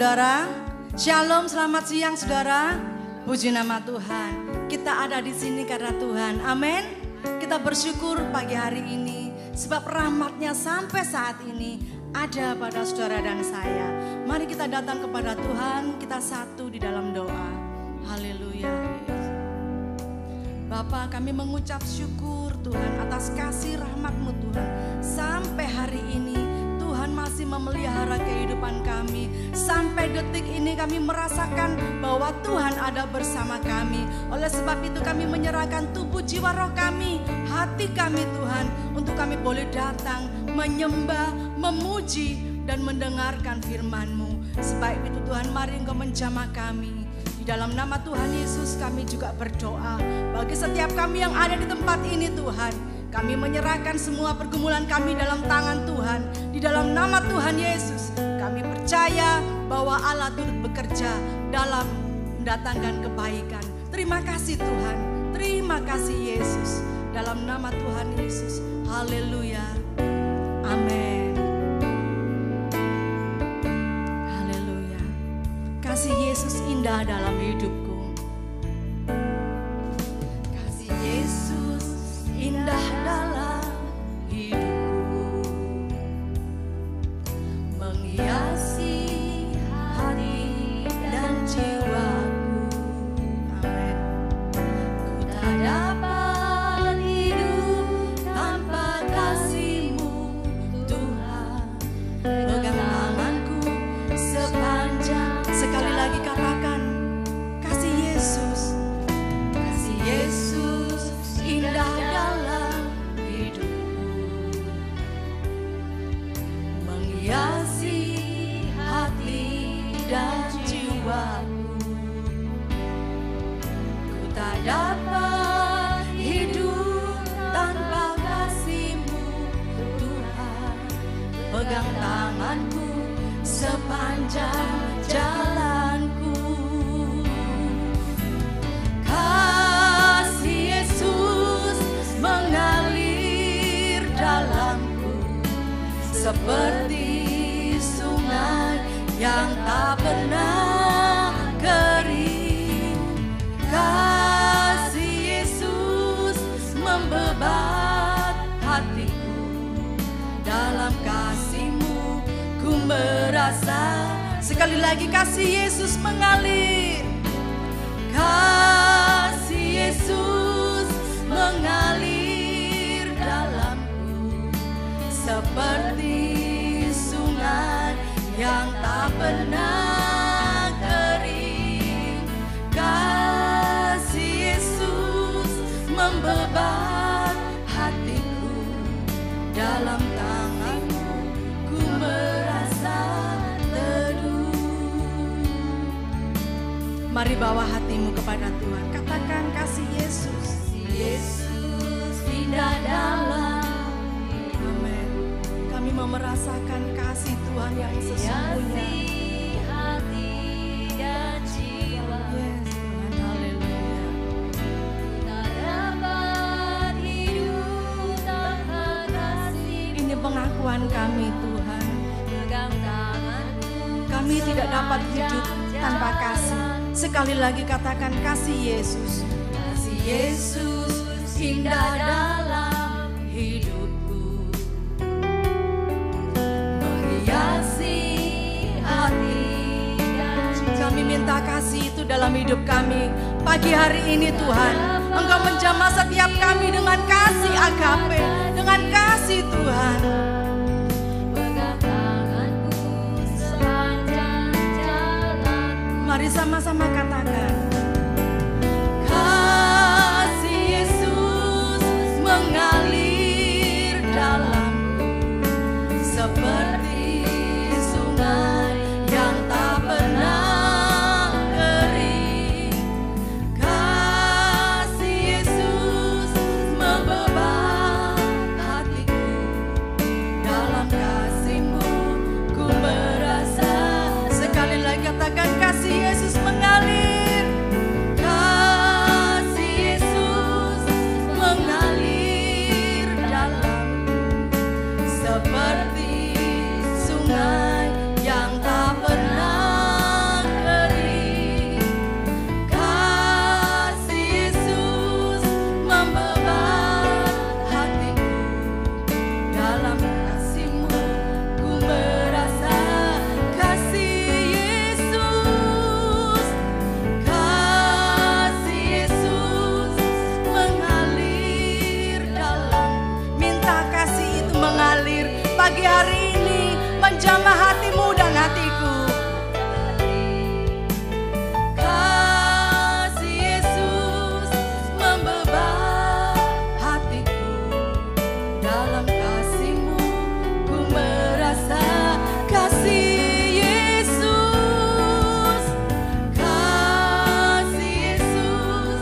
Saudara, shalom, selamat siang saudara. Puji nama Tuhan. Kita ada di sini karena Tuhan. Amin. Kita bersyukur pagi hari ini sebab rahmat-Nya sampai saat ini ada pada saudara dan saya. Mari kita datang kepada Tuhan, kita satu di dalam doa. Haleluya. Bapa, kami mengucap syukur Tuhan atas kasih rahmat-Mu Tuhan. Sampai hari ini Tuhan masih memelihara kehidupan kami. Sampai detik ini kami merasakan bahwa Tuhan ada bersama kami. Oleh sebab itu kami menyerahkan tubuh, jiwa, roh kami, hati kami Tuhan, untuk kami boleh datang, menyembah, memuji, dan mendengarkan firman-Mu. Sebab itu Tuhan, mari Engkau menjamah kami. Di dalam nama Tuhan Yesus kami juga berdoa. Bagi setiap kami yang ada di tempat ini Tuhan, kami menyerahkan semua pergumulan kami dalam tangan Tuhan. Di dalam nama Tuhan Yesus, kami percaya bahwa Allah turut bekerja dalam mendatangkan kebaikan. Terima kasih Tuhan, terima kasih Yesus. Dalam nama Tuhan Yesus, haleluya, amin. Haleluya. Kasih Yesus indah dalam hidupku. Kasih Yesus indah dalam hidupku, menghiasi hati dan jiwaku. Amin. Ku tak dapat hidup tanpa kasih-Mu Tuhan. Pegang tanganku sepanjang. Sekali lagi katakan, kasih Yesus, kasih Yesus indah dalam hidupku, menghiasi hati dan jiwaku. Ku tak dapat hidup tanpa kasih-Mu Tuhan. Pegang tanganku sepanjang jalanku. Kasih Yesus mengalir dalamku seperti sungai yang tak pernah kering. Kasih Yesus membebat hatiku. Dalam kasih-Mu ku merasa. Sekali lagi, kasih Yesus mengalir. Kasih Yesus mengalir dalamku seperti sungai yang tak pernah kering. Kasih Yesus membebat hatiku. Dalam tangan-Mu ku merasa teduh. Mari bawa hatimu kepada Tuhan. Katakan, kasih Yesus, Yesus indah dalam. Amin. Kami mau merasakan kasih Tuhan yang sesungguhnya. Hati dan jiwa. Yes, Tuhan, haleluya. Tak dapat hidup tanpa kasih. Ini pengakuan kami Tuhan. Kami tidak dapat hidup tanpa kasih. Sekali lagi katakan, kasih Yesus, kasih Yesus indah dalam hidupku, menghiasi hati. Kami minta kasih itu dalam hidup kami. Pagi hari ini Tuhan, Engkau menjamah setiap kami dengan kasih agape, dengan kasih Tuhan. Mari sama-sama katakan, kasih Yesus mengalir dalamku seperti sungai yang tak pernah kering. Kasih Yesus membebat hatiku. Dalam kasih-Mu ku merasa. Sekali lagi katakan, kasih Yesus mengalir. pagi hari ini menjamah hatimu dan hatiku. Kasih Yesus membebat hatiku, dalam kasih-Mu ku merasa kasih Yesus. Kasih Yesus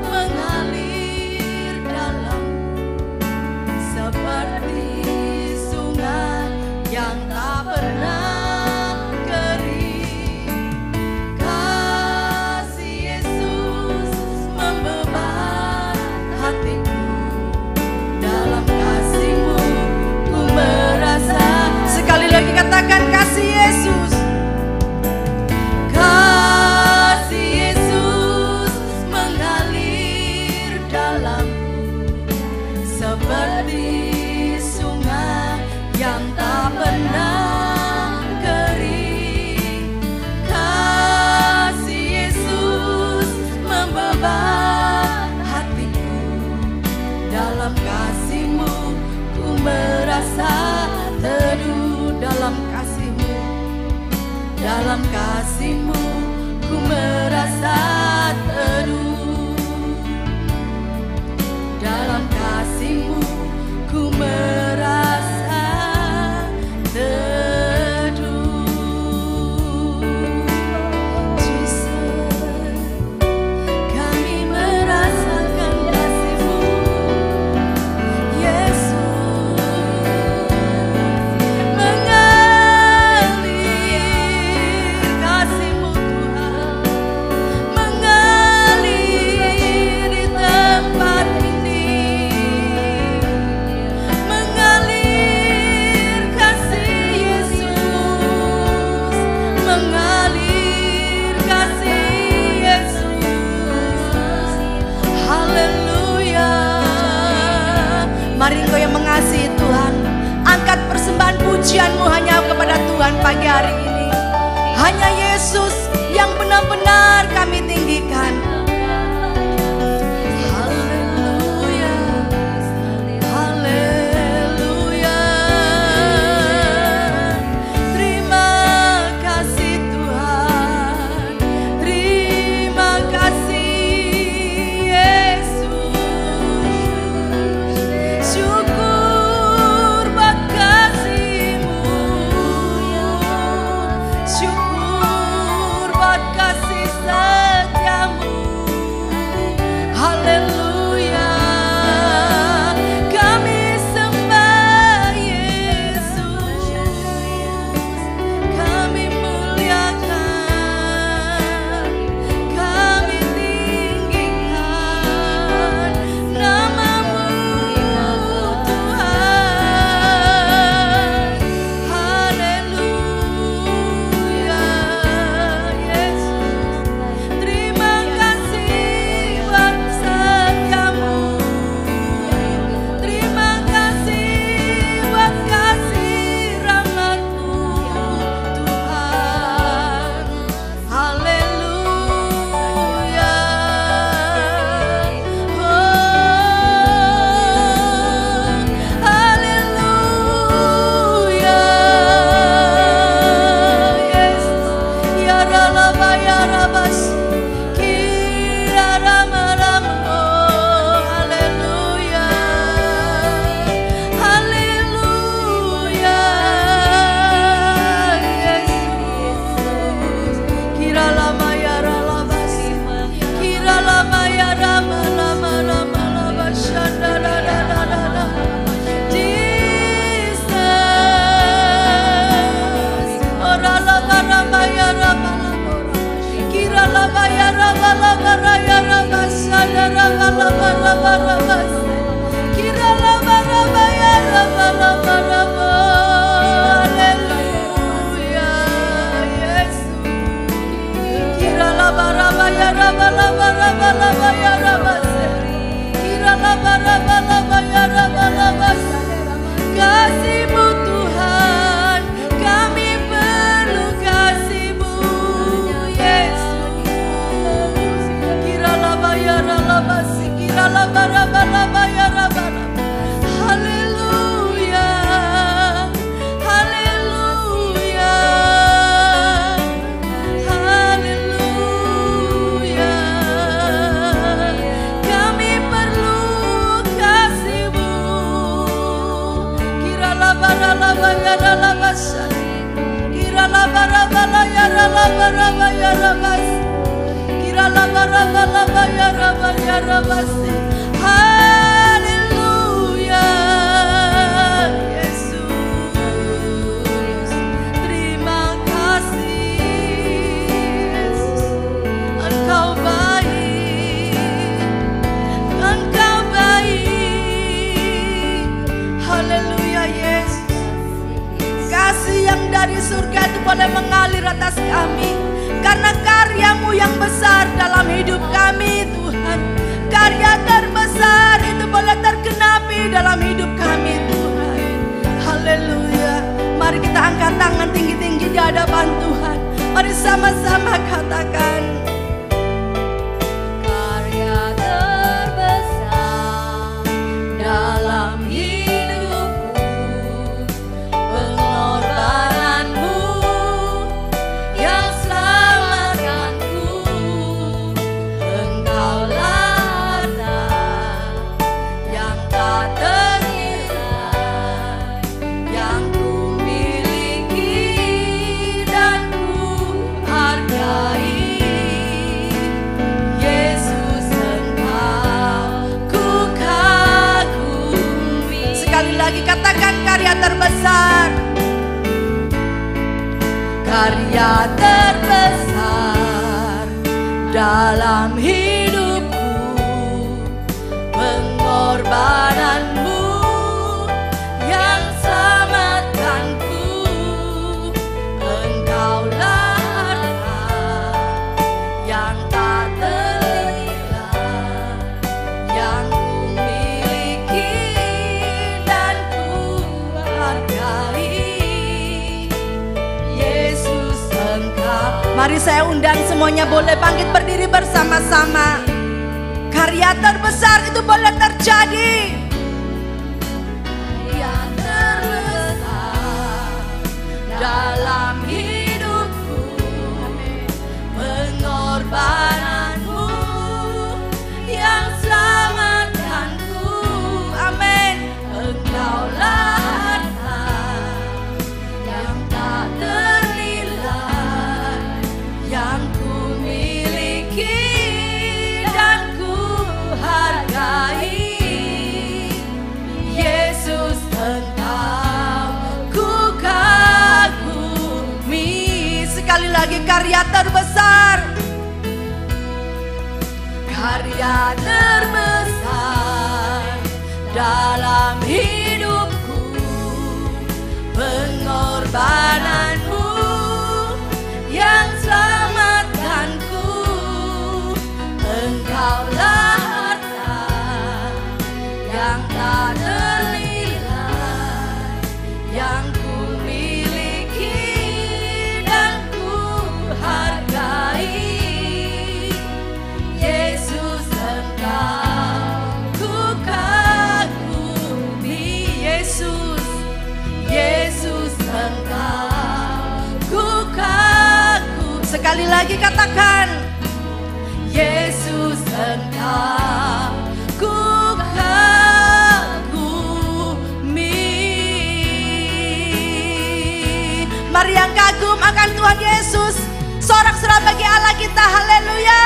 mengalir dalamku seperti sungai yang tak pernah kering. Kasih Yesus membebat hatiku, dalam kasih-Mu ku merasa. Sekali lagi katakan kasih Yesus. Kasih Yesus mengalir dalamku seperti sungai yang tak pernah kering. Kasih Yesus membebat hatiku, dalam kasih-Mu ku merasa teduh. Dalam kasih-Mu, dalam kasih-Mu ku merasa teduh. Dalam kasih-Mu ku merasa teduh. Jesus, kami merasakan kasih-Mu. Yesus mengalir, kasih-Mu Tuhan mengalir di tempat ini. Mengalir kasih Yesus, mengalir kasih Yesus. Haleluya. Mari engkau yang mengasihi Tuhan, angkat persembahan pujianmu hanya kepada Tuhan pagi hari ini. Hanya Yesus yang benar-benar kami tinggikan. Haleluya, haleluya. Terima kasih Tuhan, terima kasih Yesus. Syukur buat kasih-Mu, syukur buat kasih setia-Mu. Haleluya, kami sembah Yesus, kami muliakan, kami tinggikan nama-Mu Tuhan. Haleluya, Yesus. Terima kasih buat setia-Mu, terima kasih buat kasih rahmat-Mu Tuhan. Haleluya, haleluya, Yesus. Ya Ralaba, ya Rabas, Kira Rama-Rama. Haleluya, haleluya, Yesus. Kira lama ya Ralabas, Kira lama ya Rama, lama lama lama shanda da da da da da. Jesus, ora lama rama ya Rama lama, Kira lama ya Rama lama ya Rama shanda rama lama lama lama. Kira lama rama ya Rama lama lama. Haleluya, Yesus. Kira lama rama ya Rama lama lama lama ya Rama. Kira lama rama lama ya Rama lama. Kasih-Mu Tuhan, kami perlu kasih-Mu Yesus. Kira lama ya Rama, kira lama rama lama Haleluya, Yesus. Terima kasih, Yesus. Engkau baik, Engkau baik. Haleluya, Yesus. Kasih yang dari surga itu boleh mengalir atas kami, karena karya-Mu yang besar dalam hidup kami, Tuhan. Karya terbesar itu boleh tergenapi dalam hidup kami, Tuhan. Haleluya. Mari kita angkat tangan tinggi-tinggi di hadapan Tuhan. Mari sama-sama katakan, karya terbesar dalam hidupku, pengorbananmu yang selamatkanku. Engkaulah harta yang tak ternilai, yang ku miliki dan ku hargai. Yesus, Engkau ku kagumi. Sekali lagi katakan, karya terbesar. Karya terbesar dalam hidupku, pengorbananmu yang selamatkanku. Engkaulah harta yang tak ternilai, yang ku miliki dan ku hargai. Yesus, Engkau. Mari saya undang semuanya boleh bangkit berdiri bersama-sama. Karya terbesar itu boleh terjadi. Karya terbesar dalam hidupku, pengorbananmu yang selamatkanku. Amin. Engkaulah harta yang tak ternilai, yang ku miliki dan ku hargai. Yesus, Engkau ku kagumi. Sekali lagi, karya terbesar. Karya terbesar dalam hidupku, pengorbananmu yang selamatkanku. Engkaulah harta yang tak ternilai, yang ku miliki dan ku hargai. Yesus, Engkau ku kagumi. Yesus, Yesus, Engkau ku kagumi. Sekali lagi katakan, Yesus, Engkau ku kagumi. Mari yang kagum akan Tuhan Yesus, sorak-sorai bagi Allah kita. Haleluya,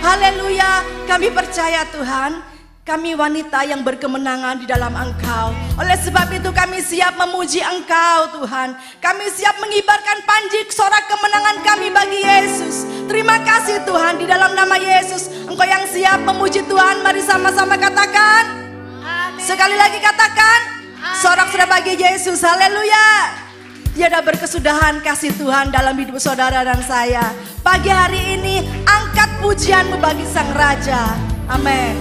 haleluya. Kami percaya Tuhan, kami wanita yang berkemenangan di dalam Engkau. Oleh sebab itu kami siap memuji Engkau, Tuhan. Kami siap mengibarkan panji sorak kemenangan kami bagi Yesus. Terima kasih Tuhan, di dalam nama Yesus. Engkau yang siap memuji Tuhan, mari sama-sama katakan. Amin. Sekali lagi katakan, sorak-sorai bagi Yesus. Haleluya. Tiada berkesudahan kasih Tuhan dalam hidup saudara dan saya. Pagi hari ini angkat pujianmu bagi Sang Raja. Amin.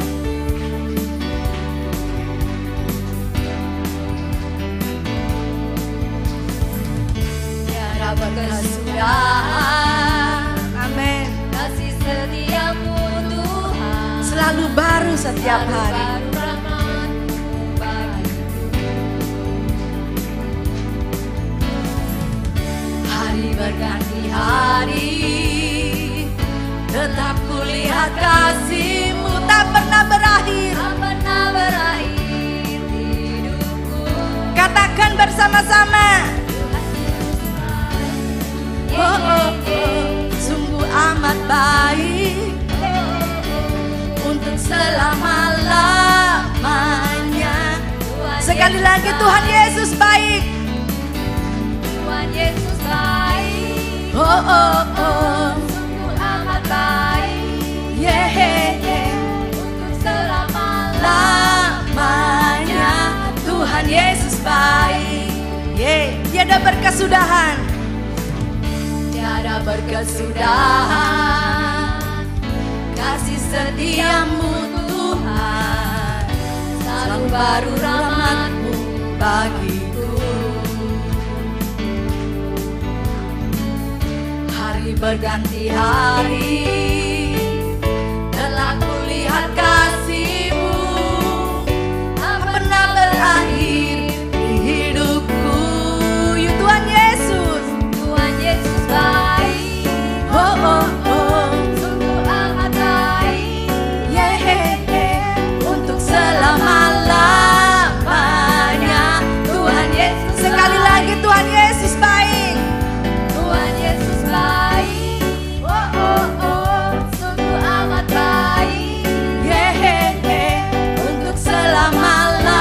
Tiada berkesudahan. Amin. Kasih setiamu Tuhan selalu baru setiap hari. Hari berganti hari, tetap kulihat kasih-Mu tak pernah berakhir. Tak pernah berakhir hidupku. Katakan bersama bersama-sama. Oh, oh, oh, sungguh amat baik untuk selama-lamanya. Sekali lagi, Tuhan Yesus baik. Tuhan Yesus baik. Oh, oh, oh, Sungguh amat baik. yeah, yeah. Untuk selama-lamanya. Lamanya Tuhan Yesus baik. Yeah. Tiada berkesudahan. Tiada berkesudahan kasih setiamu Tuhan, selalu baru rahmat-Mu bagiku. Hari berganti hari telah kulihat kasih-Mu, tak pernah berakhir di hidupku. Ya Tuhan Yesus, Tuhan Yesus baik. oh oh oh, Sungguh amat baik. yeah, untuk selama-lamanya Tuhan Yesus. Sekali lagi, Tuhan Yesus baik. Tuhan Yesus baik. Oh oh oh, Sungguh amat baik. yeah, untuk selama-lamanya.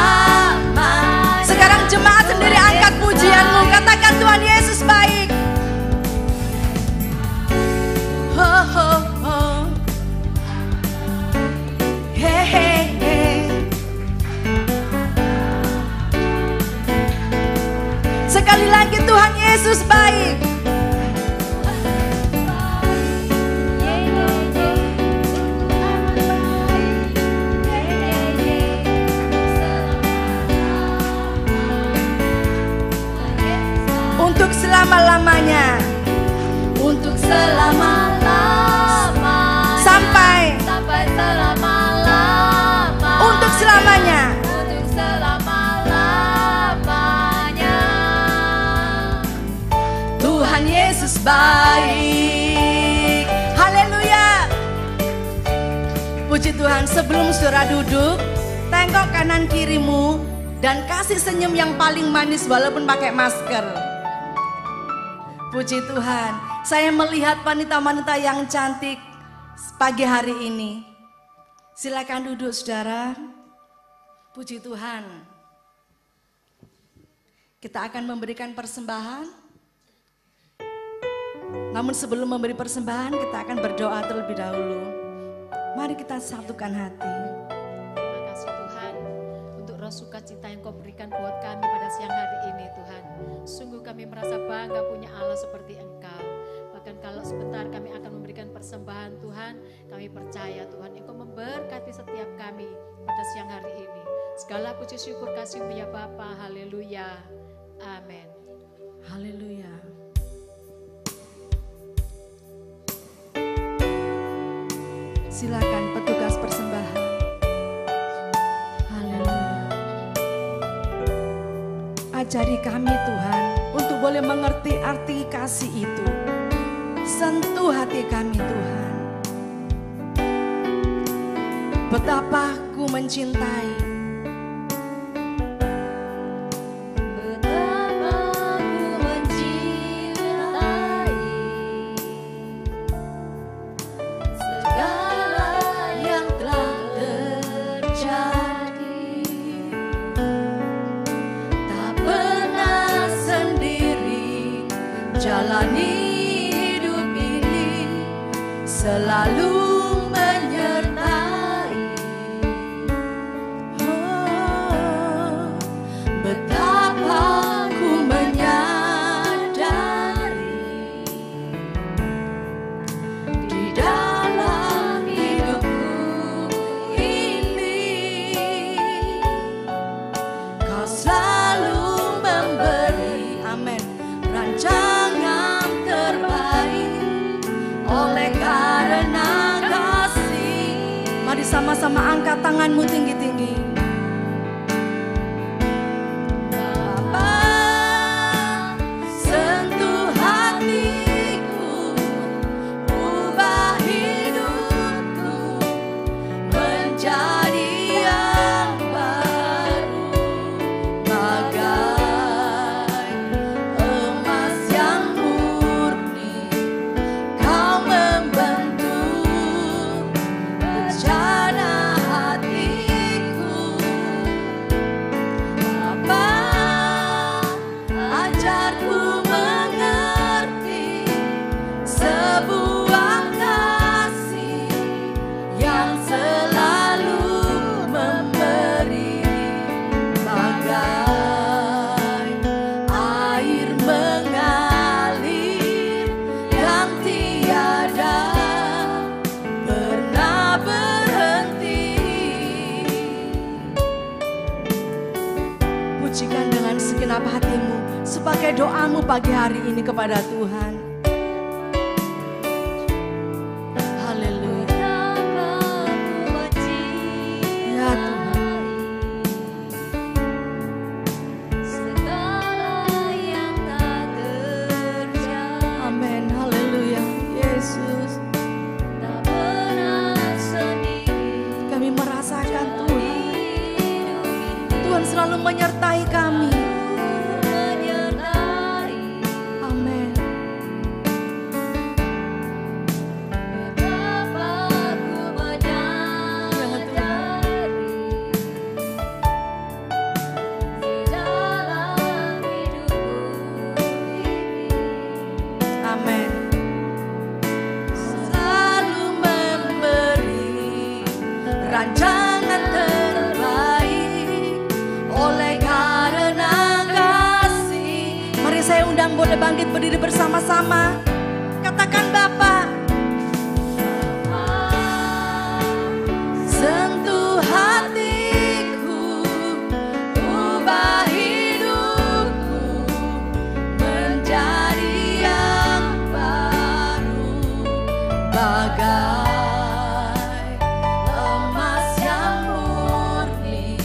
Sekarang jemaat sendiri angkat pujianmu, katakan Tuhan Yesus baik. Oh oh oh, hey. Sekali lagi, Tuhan Yesus baik. Untuk selama-lamanya. Untuk Selama-lamanya. sampai selama-lamanya. untuk selamanya. Untuk selama-lamanya. Tuhan Yesus baik. Haleluya. Puji Tuhan, sebelum saudara duduk, tengok kanan kirimu dan kasih senyum yang paling manis walaupun pakai masker. Puji Tuhan, saya melihat wanita-wanita yang cantik pagi hari ini. Silakan duduk saudara. Puji Tuhan. Kita akan memberikan persembahan. Namun sebelum memberi persembahan, kita akan berdoa terlebih dahulu. Mari kita satukan hati. Terima kasih Tuhan untuk roh sukacita yang Kau berikan buat kami pada siang hari ini Tuhan. Sungguh kami merasa bangga punya Allah seperti Engkau. Bahkan kalau sebentar kami akan memberikan persembahan Tuhan, kami percaya Tuhan Engkau memberkati setiap kami pada siang hari ini. Segala puji syukur kasih-Mu ya Bapa. Haleluya. Amin. Haleluya. Silakan petugas persembahan. Haleluya. Ajari kami Tuhan untuk boleh mengerti arti kasih itu. Sentuh hati kami Tuhan. Betapa ku mencintai. Betapa ku mencintai segala Yang telah terjadi, tak pernah sendiri jalani hidup ini, selalu menyertai. Oh, betapa ku menyadari di dalam hidupku ini, Kau selalu memberi, amin, rancangan terbaik oleh karena kasih. Mari sama-sama angkat tanganmu tinggi-tinggi. Bapa, sentuh hatiku, ubah hidupku menjadi yang baru bagai katakan dengan segenap hatimu sebagai doamu pagi hari ini kepada Tuhan. Haleluya. Ya Tuhan. Amin. Haleluya. Yesus. Kami merasakan Tuhan selalu menyertai kami. Amin. Amin. Selalu memberi rancangan terbaik oleh karena kasih. Mari saya undang boleh bangkit berdiri bersama-sama. Katakan Bapa, sentuh hatiku, ubah hidupku menjadi yang baru, bagai emas yang murni.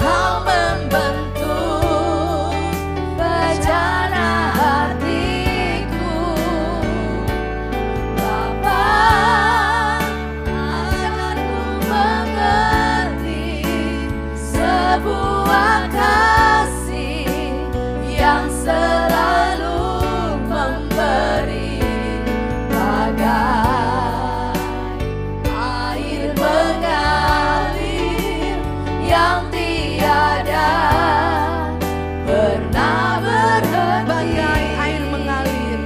Kau membentuk bejana hatiku, Bapa, ajarku mengerti sebuah kasih yang selalu memberi, bagai air mengalir yang tiada pernah berhenti, bagai air mengalir,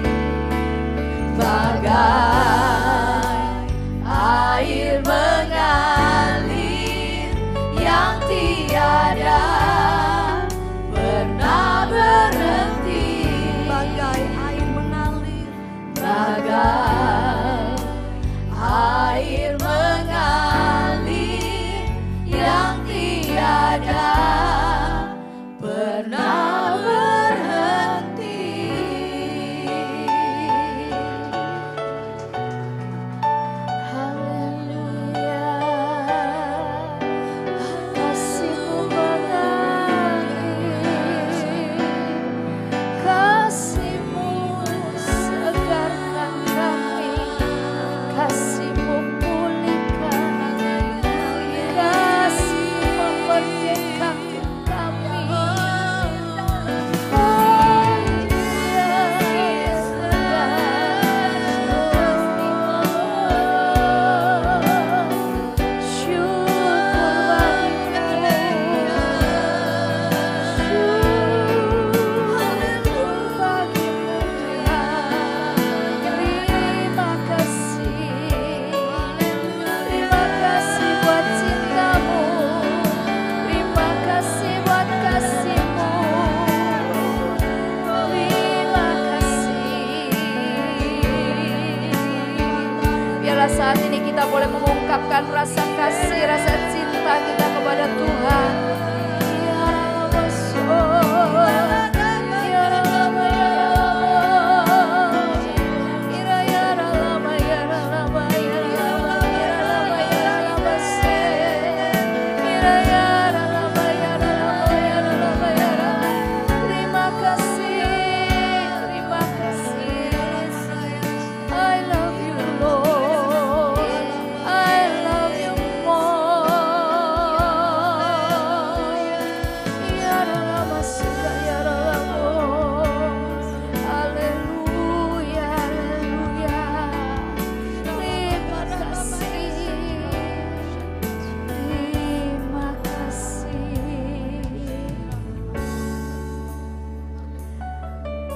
bagai air mengalir yang tiada pernah berhenti, bagai air mengalir, bagai air mengalir yang tiada pernah berhenti. Haleluya. Kasih-Mu mengalir, kasih-Mu segarkan kami, kasih-Mu pulihkan, kasih memerdekakan kami. Saat ini kita boleh mengungkapkan rasa kasih, rasa cinta kita kepada Tuhan. Terima kasih, terima kasih. I love you, Lord. I love you more. Ya Rama suka ya Rama. Haleluya, haleluya. Terima kasih. Terima kasih.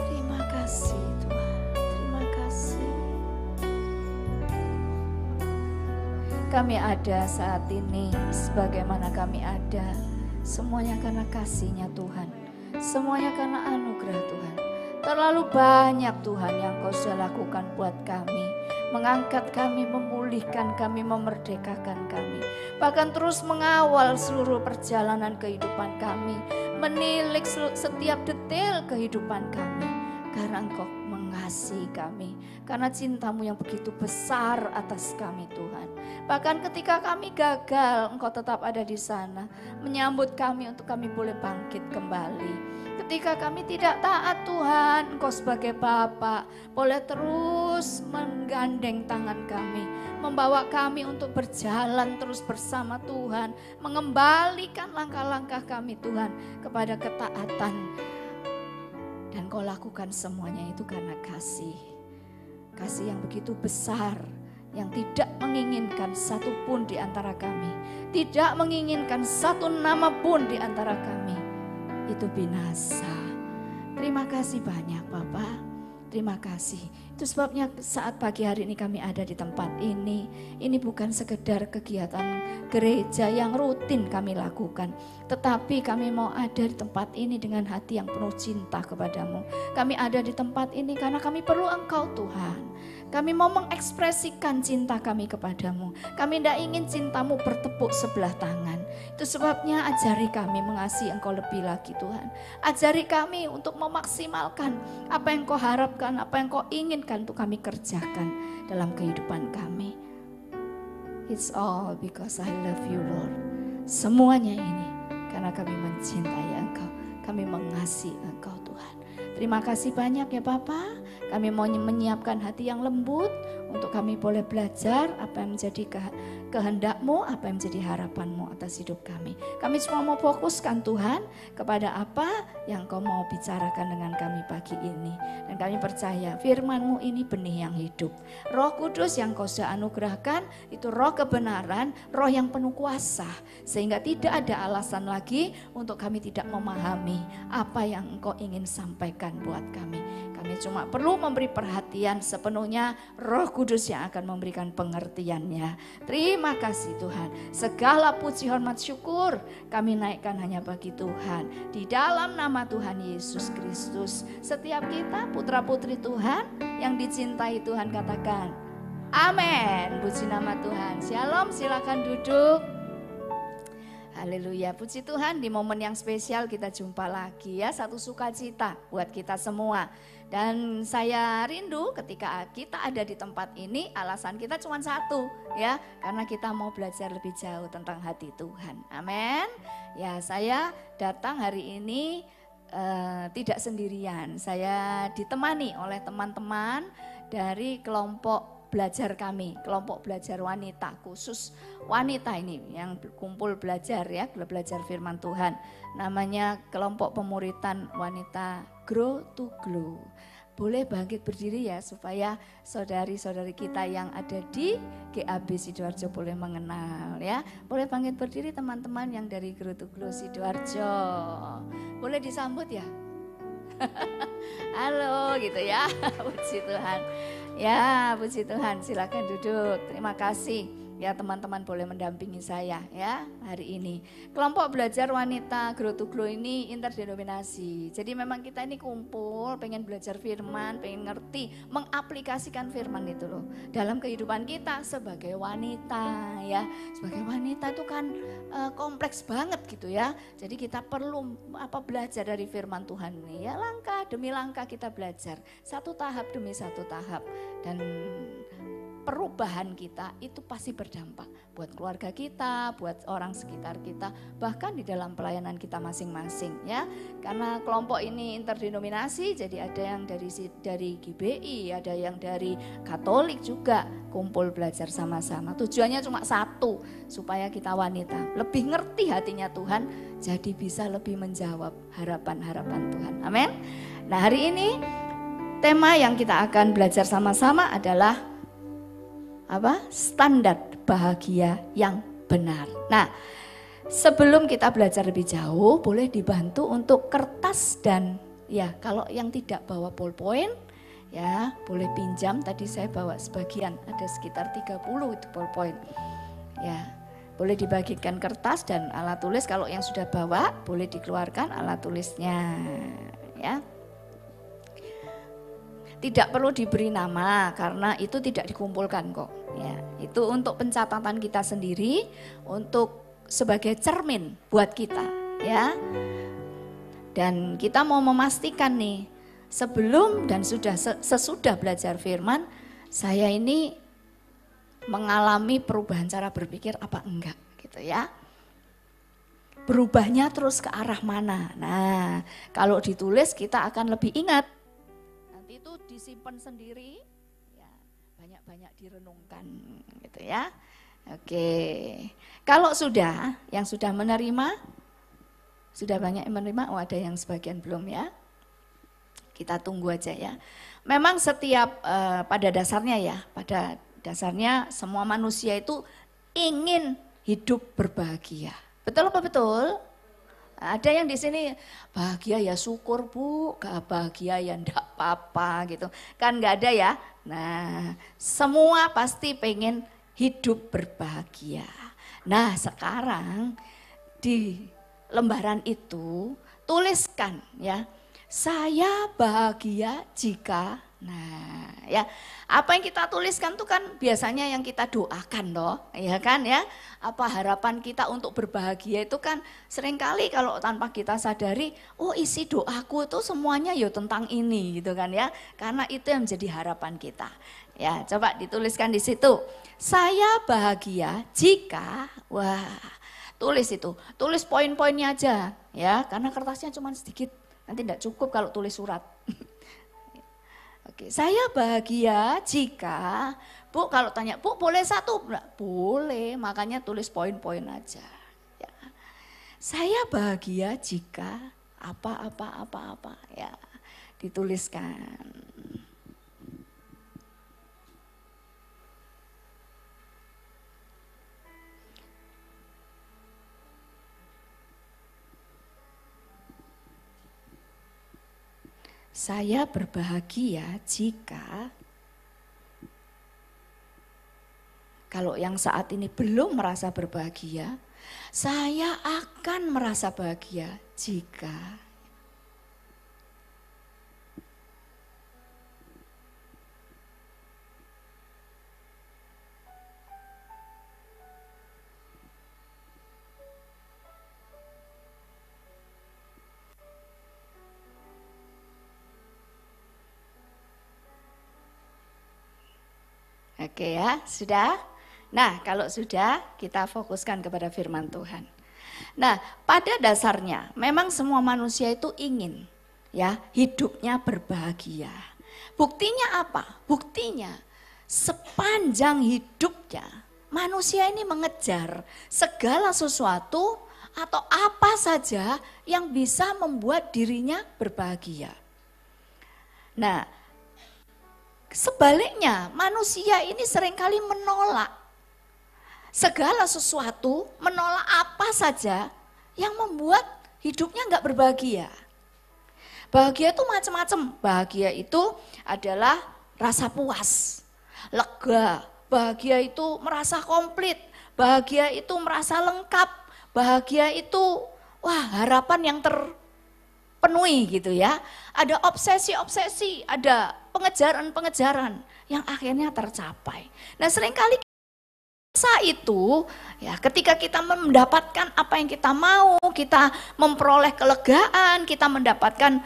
Terima kasih Tuhan. Terima kasih. Kami ada saat ini sebagaimana kami ada, semuanya karena kasih-Nya Tuhan, semuanya karena anugerah Tuhan. Terlalu banyak Tuhan yang Kau sudah lakukan buat kami, mengangkat kami, memulihkan kami, memerdekakan kami, bahkan terus mengawal seluruh perjalanan kehidupan kami. menilik setiap detail kehidupan kami. Karena Engkau mengasihi kami, karena cinta-Mu yang begitu besar atas kami Tuhan. Bahkan ketika kami gagal, Engkau tetap ada di sana, menyambut kami untuk kami boleh bangkit kembali. Ketika kami tidak taat Tuhan, Engkau sebagai Bapa boleh terus menggandeng tangan kami, membawa kami untuk berjalan terus bersama Tuhan, mengembalikan langkah-langkah kami Tuhan kepada ketaatan. Dan Kau lakukan semuanya itu karena kasih. Kasih yang begitu besar, yang tidak menginginkan satu pun di antara kami, tidak menginginkan satu nama pun di antara kami itu binasa. Terima kasih banyak Bapak, terima kasih. Itu sebabnya saat pagi hari ini kami ada di tempat ini bukan sekedar kegiatan gereja yang rutin kami lakukan, tetapi kami mau ada di tempat ini dengan hati yang penuh cinta kepadamu. Kami ada di tempat ini karena kami perlu Engkau Tuhan. Kami mau mengekspresikan cinta kami kepadamu. Kami tidak ingin cintamu bertepuk sebelah tangan. Itu sebabnya ajari kami mengasihi Engkau lebih lagi Tuhan. Ajari kami untuk memaksimalkan apa yang Kau harapkan, apa yang Kau inginkan untuk kami kerjakan dalam kehidupan kami. It's all because I love you Lord. Semuanya ini karena kami mencintai Engkau. Kami mengasihi Engkau Tuhan. Terima kasih banyak ya Bapa. Kami mau menyiapkan hati yang lembut untuk kami boleh belajar apa yang menjadi kehendak-Mu, apa yang menjadi harapan-Mu atas hidup kami. Kami semua mau fokuskan Tuhan kepada apa yang Kau mau bicarakan dengan kami pagi ini. Dan kami percaya firman-Mu ini benih yang hidup. Roh Kudus yang Kau sudah anugerahkan itu roh kebenaran, roh yang penuh kuasa. Sehingga tidak ada alasan lagi untuk kami tidak memahami apa yang Engkau ingin sampaikan buat kami. Kami cuma perlu memberi perhatian sepenuhnya, Roh Kudus yang akan memberikan pengertiannya. Terima kasih Tuhan. Segala puji, hormat, syukur kami naikkan hanya bagi Tuhan. Di dalam nama Tuhan Yesus Kristus. Setiap kita putra-putri Tuhan yang dicintai Tuhan katakan amin. Puji nama Tuhan. Shalom, silakan duduk. Haleluya, puji Tuhan, di momen yang spesial kita jumpa lagi ya, satu sukacita buat kita semua. Dan saya rindu ketika kita ada di tempat ini, alasan kita cuma satu ya, karena kita mau belajar lebih jauh tentang hati Tuhan. Amin. Ya, saya datang hari ini tidak sendirian, saya ditemani oleh teman-teman dari kelompok belajar kami, kelompok belajar wanita, khusus wanita ini yang kumpul belajar ya, belajar firman Tuhan. Namanya kelompok pemuritan wanita Grow to Glow. Boleh bangkit berdiri ya supaya saudari-saudari kita yang ada di GAB Sidoarjo boleh mengenal ya. Boleh bangkit berdiri teman-teman yang dari Grow to Glow Sidoarjo. Boleh disambut ya. Halo gitu ya. Puji Tuhan. Ya, puji Tuhan, silakan duduk. Terima kasih. Ya, teman-teman boleh mendampingi saya ya hari ini. Kelompok belajar wanita Grow to Glow ini interdenominasi. Jadi memang kita ini kumpul, pengen belajar firman, pengen ngerti, mengaplikasikan firman itu loh dalam kehidupan kita sebagai wanita ya. Sebagai wanita itu kan kompleks banget gitu ya. Jadi kita perlu belajar dari firman Tuhan ini ya, langkah demi langkah kita belajar, satu tahap demi satu tahap. Dan perubahan kita itu pasti berdampak buat keluarga kita, buat orang sekitar kita, bahkan di dalam pelayanan kita masing-masing ya. Karena kelompok ini interdenominasi, jadi ada yang dari GBI, ada yang dari Katolik juga kumpul belajar sama-sama. Tujuannya cuma satu, supaya kita wanita lebih ngerti hatinya Tuhan, jadi bisa lebih menjawab harapan-harapan Tuhan. Amin. Nah, hari ini tema yang kita akan belajar sama-sama adalah standar bahagia yang benar. Nah, sebelum kita belajar lebih jauh, boleh dibantu untuk kertas dan ya kalau yang tidak bawa ballpoint ya boleh pinjam. Tadi saya bawa sebagian, ada sekitar 30 itu ballpoint. Ya, boleh dibagikan kertas dan alat tulis. Kalau yang sudah bawa boleh dikeluarkan alat tulisnya ya. Tidak perlu diberi nama karena itu tidak dikumpulkan kok. Ya, itu untuk pencatatan kita sendiri, untuk sebagai cermin buat kita, ya. Dan kita mau memastikan nih, sebelum dan sesudah belajar firman, saya ini mengalami perubahan cara berpikir apa enggak gitu ya. Berubahnya terus ke arah mana? Nah, kalau ditulis kita akan lebih ingat. Nanti itu disimpan sendiri, ya, banyak-banyak direnungkan gitu ya. Oke, kalau sudah, yang sudah menerima, sudah banyak yang menerima, oh ada yang sebagian belum ya. Kita tunggu aja ya. Memang setiap pada dasarnya semua manusia itu ingin hidup berbahagia. Betul apa betul? Ada yang di sini bahagia ya syukur Bu, gak bahagia ya enggak apa-apa gitu. Kan gak ada ya. Nah, semua pasti pengen hidup berbahagia. Nah, sekarang di lembaran itu tuliskan ya. Saya bahagia jika, nah ya, apa yang kita tuliskan itu kan biasanya yang kita doakan loh, ya kan ya. Apa harapan kita untuk berbahagia itu kan seringkali kalau tanpa kita sadari, oh isi doaku itu semuanya ya tentang ini gitu kan ya. Karena itu yang menjadi harapan kita. Ya, coba dituliskan di situ. Saya bahagia jika, wah, tulis itu, tulis poin-poinnya aja ya, karena kertasnya cuma sedikit. Nanti tidak cukup kalau tulis surat. Oke, saya bahagia jika, Bu kalau tanya, Bu boleh satu? Boleh, makanya tulis poin-poin aja. Ya. Saya bahagia jika apa, ya dituliskan. Saya berbahagia jika, kalau yang saat ini belum merasa berbahagia, saya akan merasa bahagia jika. Oke ya, sudah? Nah, kalau sudah, kita fokuskan kepada firman Tuhan. Nah, pada dasarnya memang semua manusia itu ingin ya hidupnya berbahagia. Buktinya apa? Buktinya sepanjang hidupnya manusia ini mengejar segala sesuatu atau apa saja yang bisa membuat dirinya berbahagia. Nah, sebaliknya manusia ini seringkali menolak segala sesuatu, menolak apa saja yang membuat hidupnya enggak berbahagia. Bahagia itu macam-macam. Bahagia itu adalah rasa puas, lega. Bahagia itu merasa komplit. Bahagia itu merasa lengkap. Bahagia itu wah harapan yang terpenuhi gitu ya. Ada obsesi-obsesi, ada pengejaran-pengejaran yang akhirnya tercapai. Nah seringkali itu ya ketika kita mendapatkan apa yang kita mau, kita memperoleh kelegaan, kita mendapatkan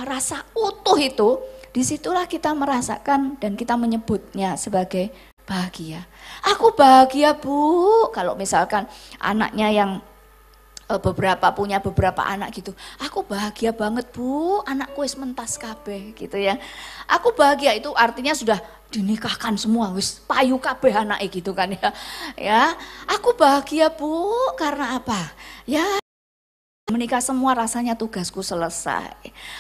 rasa utuh itu, disitulah kita merasakan dan kita menyebutnya sebagai bahagia. Aku bahagia Bu, kalau misalkan anaknya yang punya beberapa anak gitu, aku bahagia banget Bu, anakku wis mentas kabeh gitu ya. Aku bahagia itu artinya sudah dinikahkan semua, wis payu kabeh anake gitu kan ya. Ya, aku bahagia Bu karena apa? Ya menikah semua rasanya tugasku selesai.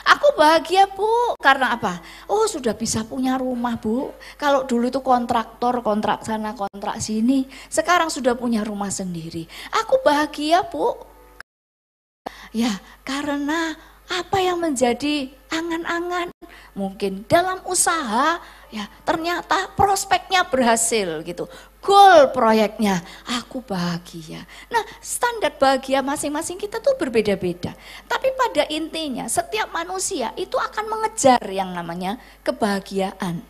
Aku bahagia Bu karena apa? Oh sudah bisa punya rumah Bu. Kalau dulu itu kontraktor, kontrak sana, kontrak sini, sekarang sudah punya rumah sendiri. Aku bahagia Bu. Ya karena apa yang menjadi angan-angan mungkin dalam usaha ya ternyata prospeknya berhasil gitu, goal proyeknya aku bahagia. Nah standar bahagia masing-masing kita tuh berbeda-beda, tapi pada intinya setiap manusia itu akan mengejar yang namanya kebahagiaan.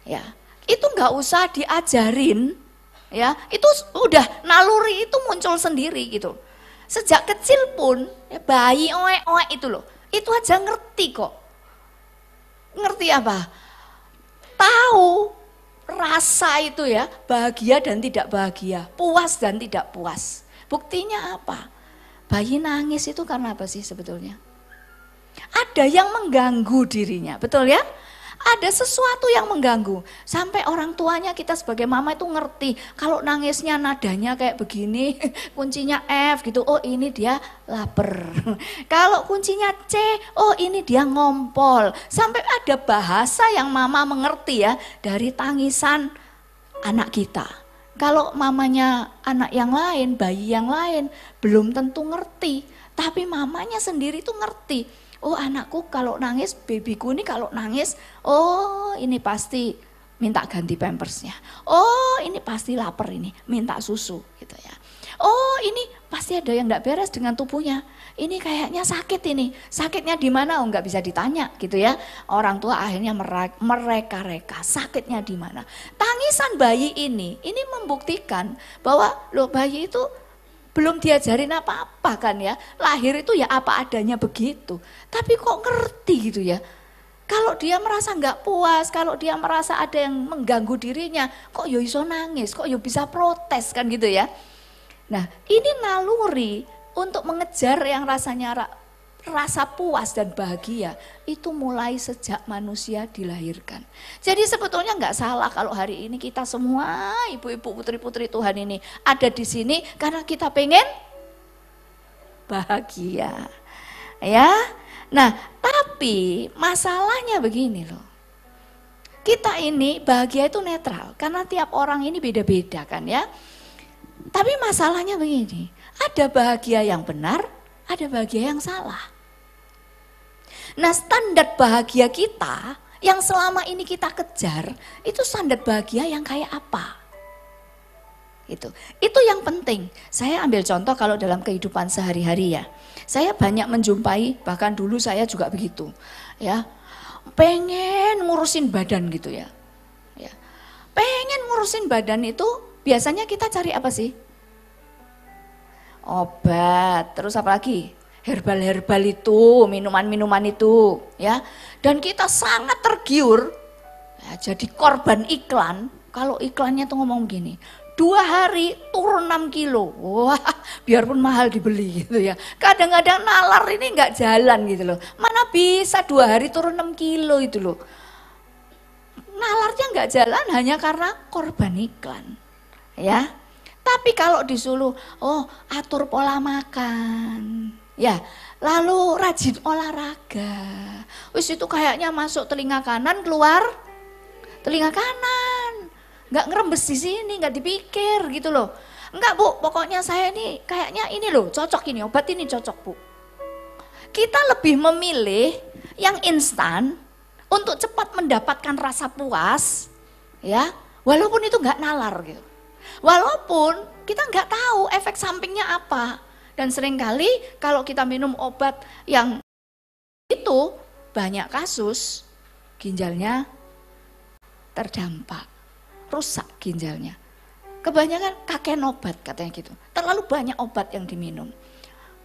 Ya itu nggak usah diajarin, ya itu udah naluri itu muncul sendiri gitu. Sejak kecil pun ya, bayi oek-oek itu loh, itu aja ngerti kok. Ngerti apa? Tahu rasa itu ya, bahagia dan tidak bahagia, puas dan tidak puas. Buktinya apa? Bayi nangis itu karena apa sih sebetulnya? Ada yang mengganggu dirinya, betul ya? Ada sesuatu yang mengganggu. Sampai orang tuanya kita sebagai mama itu ngerti. Kalau nangisnya nadanya kayak begini, kuncinya F gitu. Oh ini dia lapar. Kalau kuncinya C, oh ini dia ngompol. Sampai ada bahasa yang mama mengerti ya dari tangisan anak kita. Kalau mamanya anak yang lain, bayi yang lain, belum tentu ngerti. Tapi mamanya sendiri tuh ngerti. Oh anakku kalau nangis, babyku ini kalau nangis, oh ini pasti minta ganti pampersnya. Oh ini pasti lapar ini, minta susu gitu ya. Oh ini pasti ada yang enggak beres dengan tubuhnya. Ini kayaknya sakit ini, sakitnya di mana? Oh nggak bisa ditanya gitu ya. Orang tua akhirnya mereka-reka sakitnya di mana. Tangisan bayi ini membuktikan bahwa loh bayi itu belum diajarin apa-apa kan ya, lahir itu ya apa adanya begitu. Tapi kok ngerti gitu ya. Kalau dia merasa nggak puas, kalau dia merasa ada yang mengganggu dirinya, kok yo iso nangis, kok yo bisa protes kan gitu ya. Nah ini naluri untuk mengejar yang rasanya rasa puas dan bahagia itu mulai sejak manusia dilahirkan. Jadi sebetulnya nggak salah kalau hari ini kita semua ibu-ibu putri-putri Tuhan ini ada di sini karena kita pengen bahagia. Ya. Nah, tapi masalahnya begini loh. Kita ini bahagia itu netral karena tiap orang ini beda-beda kan ya. Tapi masalahnya begini, ada bahagia yang benar, ada bahagia yang salah. Nah standar bahagia kita yang selama ini kita kejar itu standar bahagia yang kayak apa? Itu yang penting. Saya ambil contoh kalau dalam kehidupan sehari-hari ya. Saya banyak menjumpai, bahkan dulu saya juga begitu. Ya, pengen ngurusin badan gitu ya. Pengen ngurusin badan itu biasanya kita cari apa sih? Obat, terus apa lagi? Herbal-herbal itu, minuman-minuman itu ya. Dan kita sangat tergiur ya, jadi korban iklan. Kalau iklannya tuh ngomong gini, 2 hari turun 6 kilo. Wah biarpun mahal dibeli gitu ya. Kadang-kadang nalar ini nggak jalan gitu loh. Mana bisa 2 hari turun 6 kilo itu loh. Nalarnya nggak jalan hanya karena korban iklan ya. Tapi kalau disuruh, oh atur pola makan. Ya, lalu rajin olahraga. Wis itu kayaknya masuk telinga kanan, keluar telinga kanan. Enggak ngerembes di sini, enggak dipikir gitu loh. Enggak Bu, pokoknya saya ini kayaknya ini loh, cocok ini, obat ini cocok Bu. Kita lebih memilih yang instan untuk cepat mendapatkan rasa puas, ya, walaupun itu enggak nalar gitu. Walaupun kita enggak tahu efek sampingnya apa. Dan seringkali kalau kita minum obat yang itu banyak kasus ginjalnya terdampak, rusak ginjalnya. Kebanyakan kakek obat katanya gitu, terlalu banyak obat yang diminum,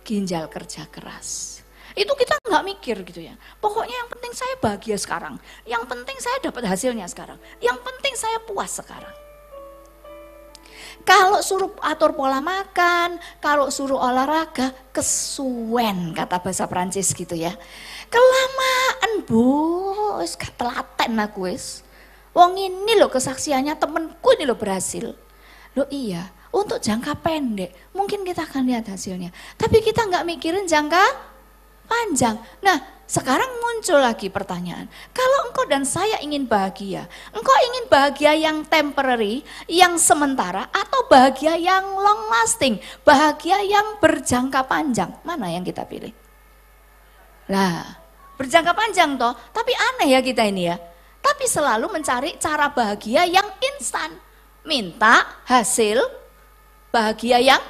ginjal kerja keras. Itu kita nggak mikir gitu ya, pokoknya yang penting saya bahagia sekarang, yang penting saya dapat hasilnya sekarang, yang penting saya puas sekarang. Kalau suruh atur pola makan, kalau suruh olahraga, kesuwen kata bahasa Prancis gitu ya. Kelamaan Bu, wis gak telaten aku wis. Wong ini loh kesaksiannya temenku ini loh berhasil. Loh iya, untuk jangka pendek mungkin kita akan lihat hasilnya. Tapi kita nggak mikirin jangka panjang. Nah sekarang muncul lagi pertanyaan, kalau engkau dan saya ingin bahagia, engkau ingin bahagia yang temporary, yang sementara, atau bahagia yang long lasting, bahagia yang berjangka panjang, mana yang kita pilih? Lah, berjangka panjang toh, tapi aneh ya kita ini ya, tapi selalu mencari cara bahagia yang instan, minta hasil bahagia yang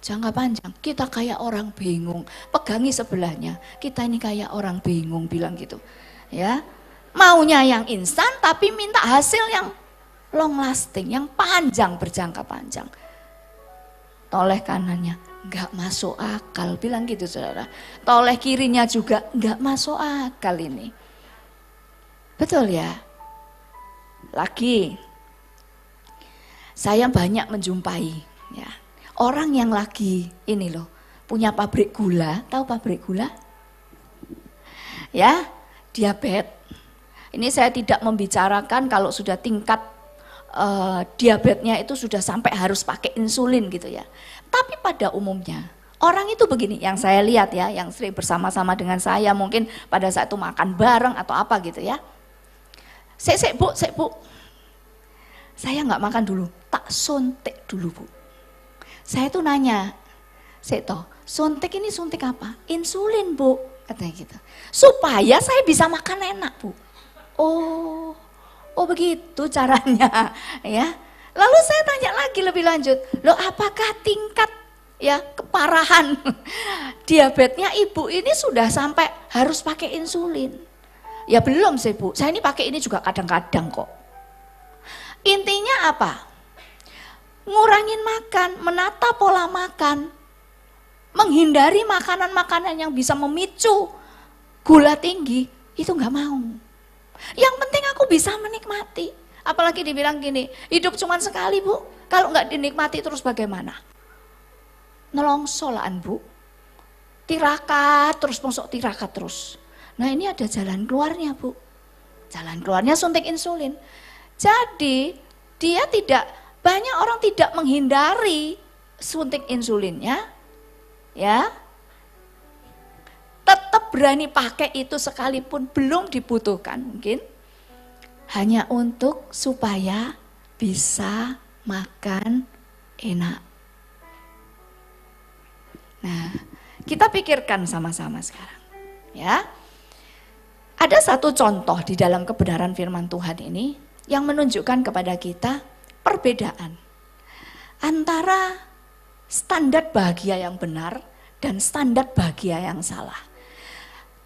jangka panjang. Kita kayak orang bingung, pegangi sebelahnya. Kita ini kayak orang bingung bilang gitu. Ya, maunya yang instan tapi minta hasil yang long lasting, yang panjang, berjangka panjang. Toleh kanannya, nggak masuk akal, bilang gitu saudara. Toleh kirinya juga nggak masuk akal ini. Betul ya? Lagi, saya banyak menjumpai ya, orang yang lagi ini loh, punya pabrik gula, tahu pabrik gula? Ya, diabetes. Ini saya tidak membicarakan kalau sudah tingkat diabetesnya itu sudah sampai harus pakai insulin gitu ya. Tapi pada umumnya orang itu begini, yang saya lihat ya, yang sering bersama-sama dengan saya mungkin pada saat itu makan bareng atau apa gitu ya. Sek bu, saya nggak makan dulu, tak suntik dulu bu. Saya tuh nanya, suntik ini suntik apa? Insulin bu, katanya gitu. Supaya saya bisa makan enak bu. Oh begitu caranya ya. Lalu saya tanya lagi lebih lanjut, loh apakah tingkat ya keparahan diabetesnya ibu ini sudah sampai harus pakai insulin? Ya belum sih bu, saya ini pakai ini juga kadang-kadang kok. Intinya apa? Ngurangin makan, menata pola makan, menghindari makanan-makanan yang bisa memicu gula tinggi, itu nggak mau. Yang penting aku bisa menikmati. Apalagi dibilang gini, hidup cuma sekali bu, kalau nggak dinikmati terus bagaimana? Nelongsolan bu, tirakat terus, masuk tirakat terus. Nah ini ada jalan keluarnya bu, jalan keluarnya suntik insulin. Jadi dia tidak, banyak orang tidak menghindari suntik insulinnya, ya, tetap berani pakai itu sekalipun belum dibutuhkan mungkin, hanya untuk supaya bisa makan enak. Nah, kita pikirkan sama-sama sekarang, ya. Ada satu contoh di dalam kebenaran firman Tuhan ini yang menunjukkan kepada kita perbedaan antara standar bahagia yang benar dan standar bahagia yang salah.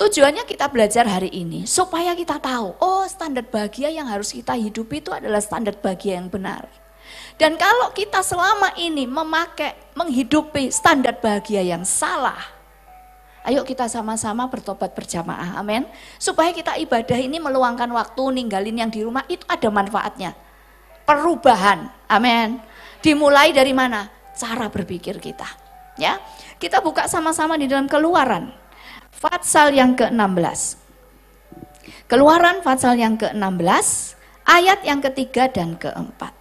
Tujuannya kita belajar hari ini supaya kita tahu, oh standar bahagia yang harus kita hidupi itu adalah standar bahagia yang benar. Dan kalau kita selama ini menghidupi standar bahagia yang salah, ayo kita sama-sama bertobat berjamaah, amin. Supaya kita ibadah ini meluangkan waktu, ninggalin yang di rumah, itu ada manfaatnya. Perubahan, amin. Dimulai dari mana? Cara berpikir kita. Ya, kita buka sama-sama di dalam Keluaran, pasal yang ke-16. Keluaran pasal yang ke-16, ayat yang ketiga dan keempat.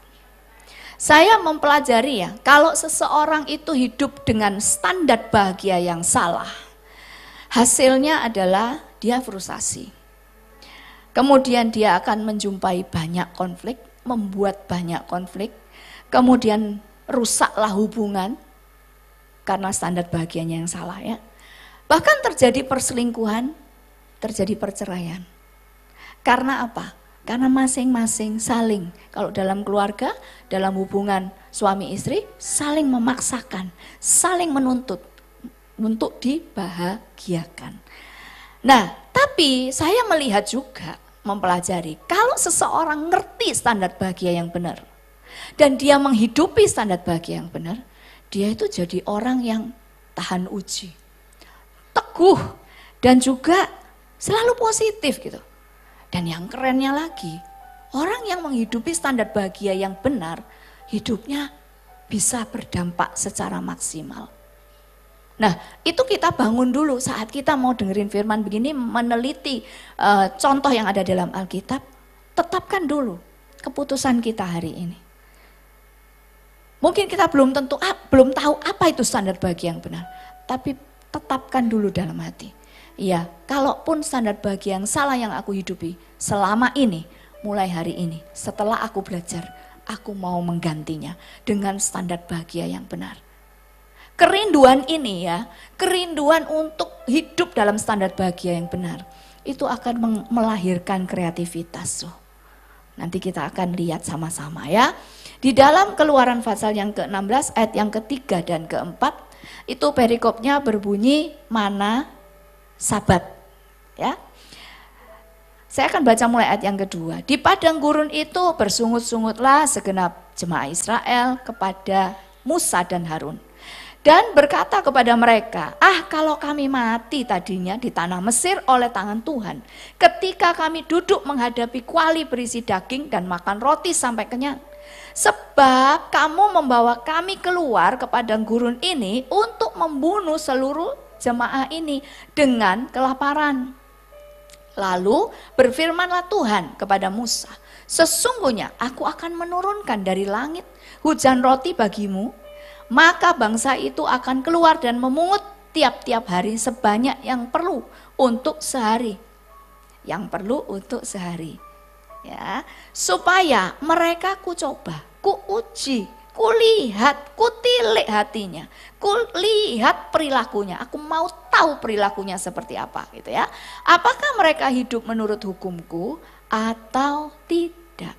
Saya mempelajari ya, kalau seseorang itu hidup dengan standar bahagia yang salah, hasilnya adalah dia frustasi. Kemudian dia akan menjumpai banyak konflik, membuat banyak konflik, kemudian rusaklah hubungan karena standar bahagianya yang salah ya. Bahkan terjadi perselingkuhan, terjadi perceraian. Karena apa? Karena masing-masing saling, kalau dalam keluarga, dalam hubungan suami istri, saling memaksakan, saling menuntut untuk dibahagiakan. Nah, tapi saya melihat juga, mempelajari, kalau seseorang ngerti standar bahagia yang benar, dan dia menghidupi standar bahagia yang benar, dia itu jadi orang yang tahan uji, teguh, dan juga selalu positif gitu. Dan yang kerennya lagi, orang yang menghidupi standar bahagia yang benar, hidupnya bisa berdampak secara maksimal. Nah, itu kita bangun dulu saat kita mau dengerin firman begini, meneliti contoh yang ada dalam Alkitab, tetapkan dulu keputusan kita hari ini. Mungkin kita belum tahu apa itu standar bahagia yang benar, tapi tetapkan dulu dalam hati. Iya, kalaupun standar bahagia yang salah yang aku hidupi selama ini, mulai hari ini, setelah aku belajar, aku mau menggantinya dengan standar bahagia yang benar. Kerinduan ini ya, kerinduan untuk hidup dalam standar bahagia yang benar, itu akan melahirkan kreativitas. Nanti kita akan lihat sama-sama ya. Di dalam Keluaran pasal yang ke-16 ayat yang ketiga dan keempat, itu perikopnya berbunyi mana Sabat, ya. Saya akan baca mulai ayat yang kedua. Di padang gurun itu bersungut-sungutlah segenap jemaah Israel kepada Musa dan Harun. Dan berkata kepada mereka, kalau kami mati tadinya di tanah Mesir oleh tangan Tuhan, ketika kami duduk menghadapi kuali berisi daging dan makan roti sampai kenyang. Sebab kamu membawa kami keluar ke padang gurun ini untuk membunuh seluruh jemaah ini dengan kelaparan. Lalu berfirmanlah Tuhan kepada Musa, sesungguhnya aku akan menurunkan dari langit hujan roti bagimu, maka bangsa itu akan keluar dan memungut tiap-tiap hari sebanyak yang perlu untuk sehari. Yang perlu untuk sehari. Ya, supaya mereka kucoba, kuuji, kulihat, kutilik hatinya, kulihat perilakunya. Aku mau tahu perilakunya seperti apa gitu ya. Apakah mereka hidup menurut hukumku atau tidak?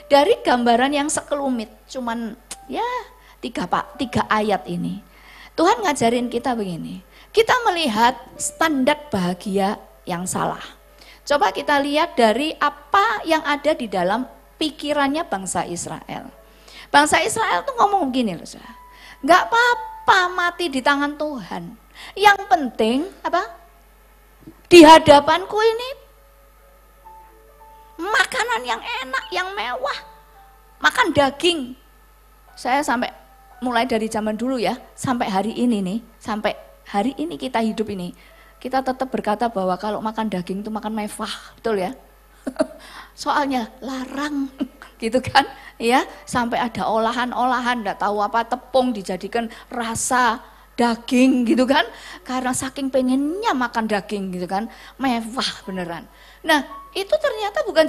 Dari gambaran yang sekelumit, cuman ya tiga ayat ini, Tuhan ngajarin kita begini. Kita melihat standar bahagia yang salah. Coba kita lihat dari apa yang ada di dalam pikirannya bangsa Israel. Bangsa Israel tuh ngomong begini loh, nggak apa-apa mati di tangan Tuhan. Yang penting apa? Di hadapanku ini makanan yang enak, yang mewah, makan daging. Saya sampai mulai dari zaman dulu ya, sampai hari ini nih, sampai hari ini kita hidup ini, kita tetap berkata bahwa kalau makan daging itu makan mewah, betul ya? Soalnya larang gitu kan ya, sampai ada olahan-olahan enggak tahu apa tepung dijadikan rasa daging gitu kan, karena saking pengennya makan daging gitu kan, mewah beneran. Nah itu ternyata bukan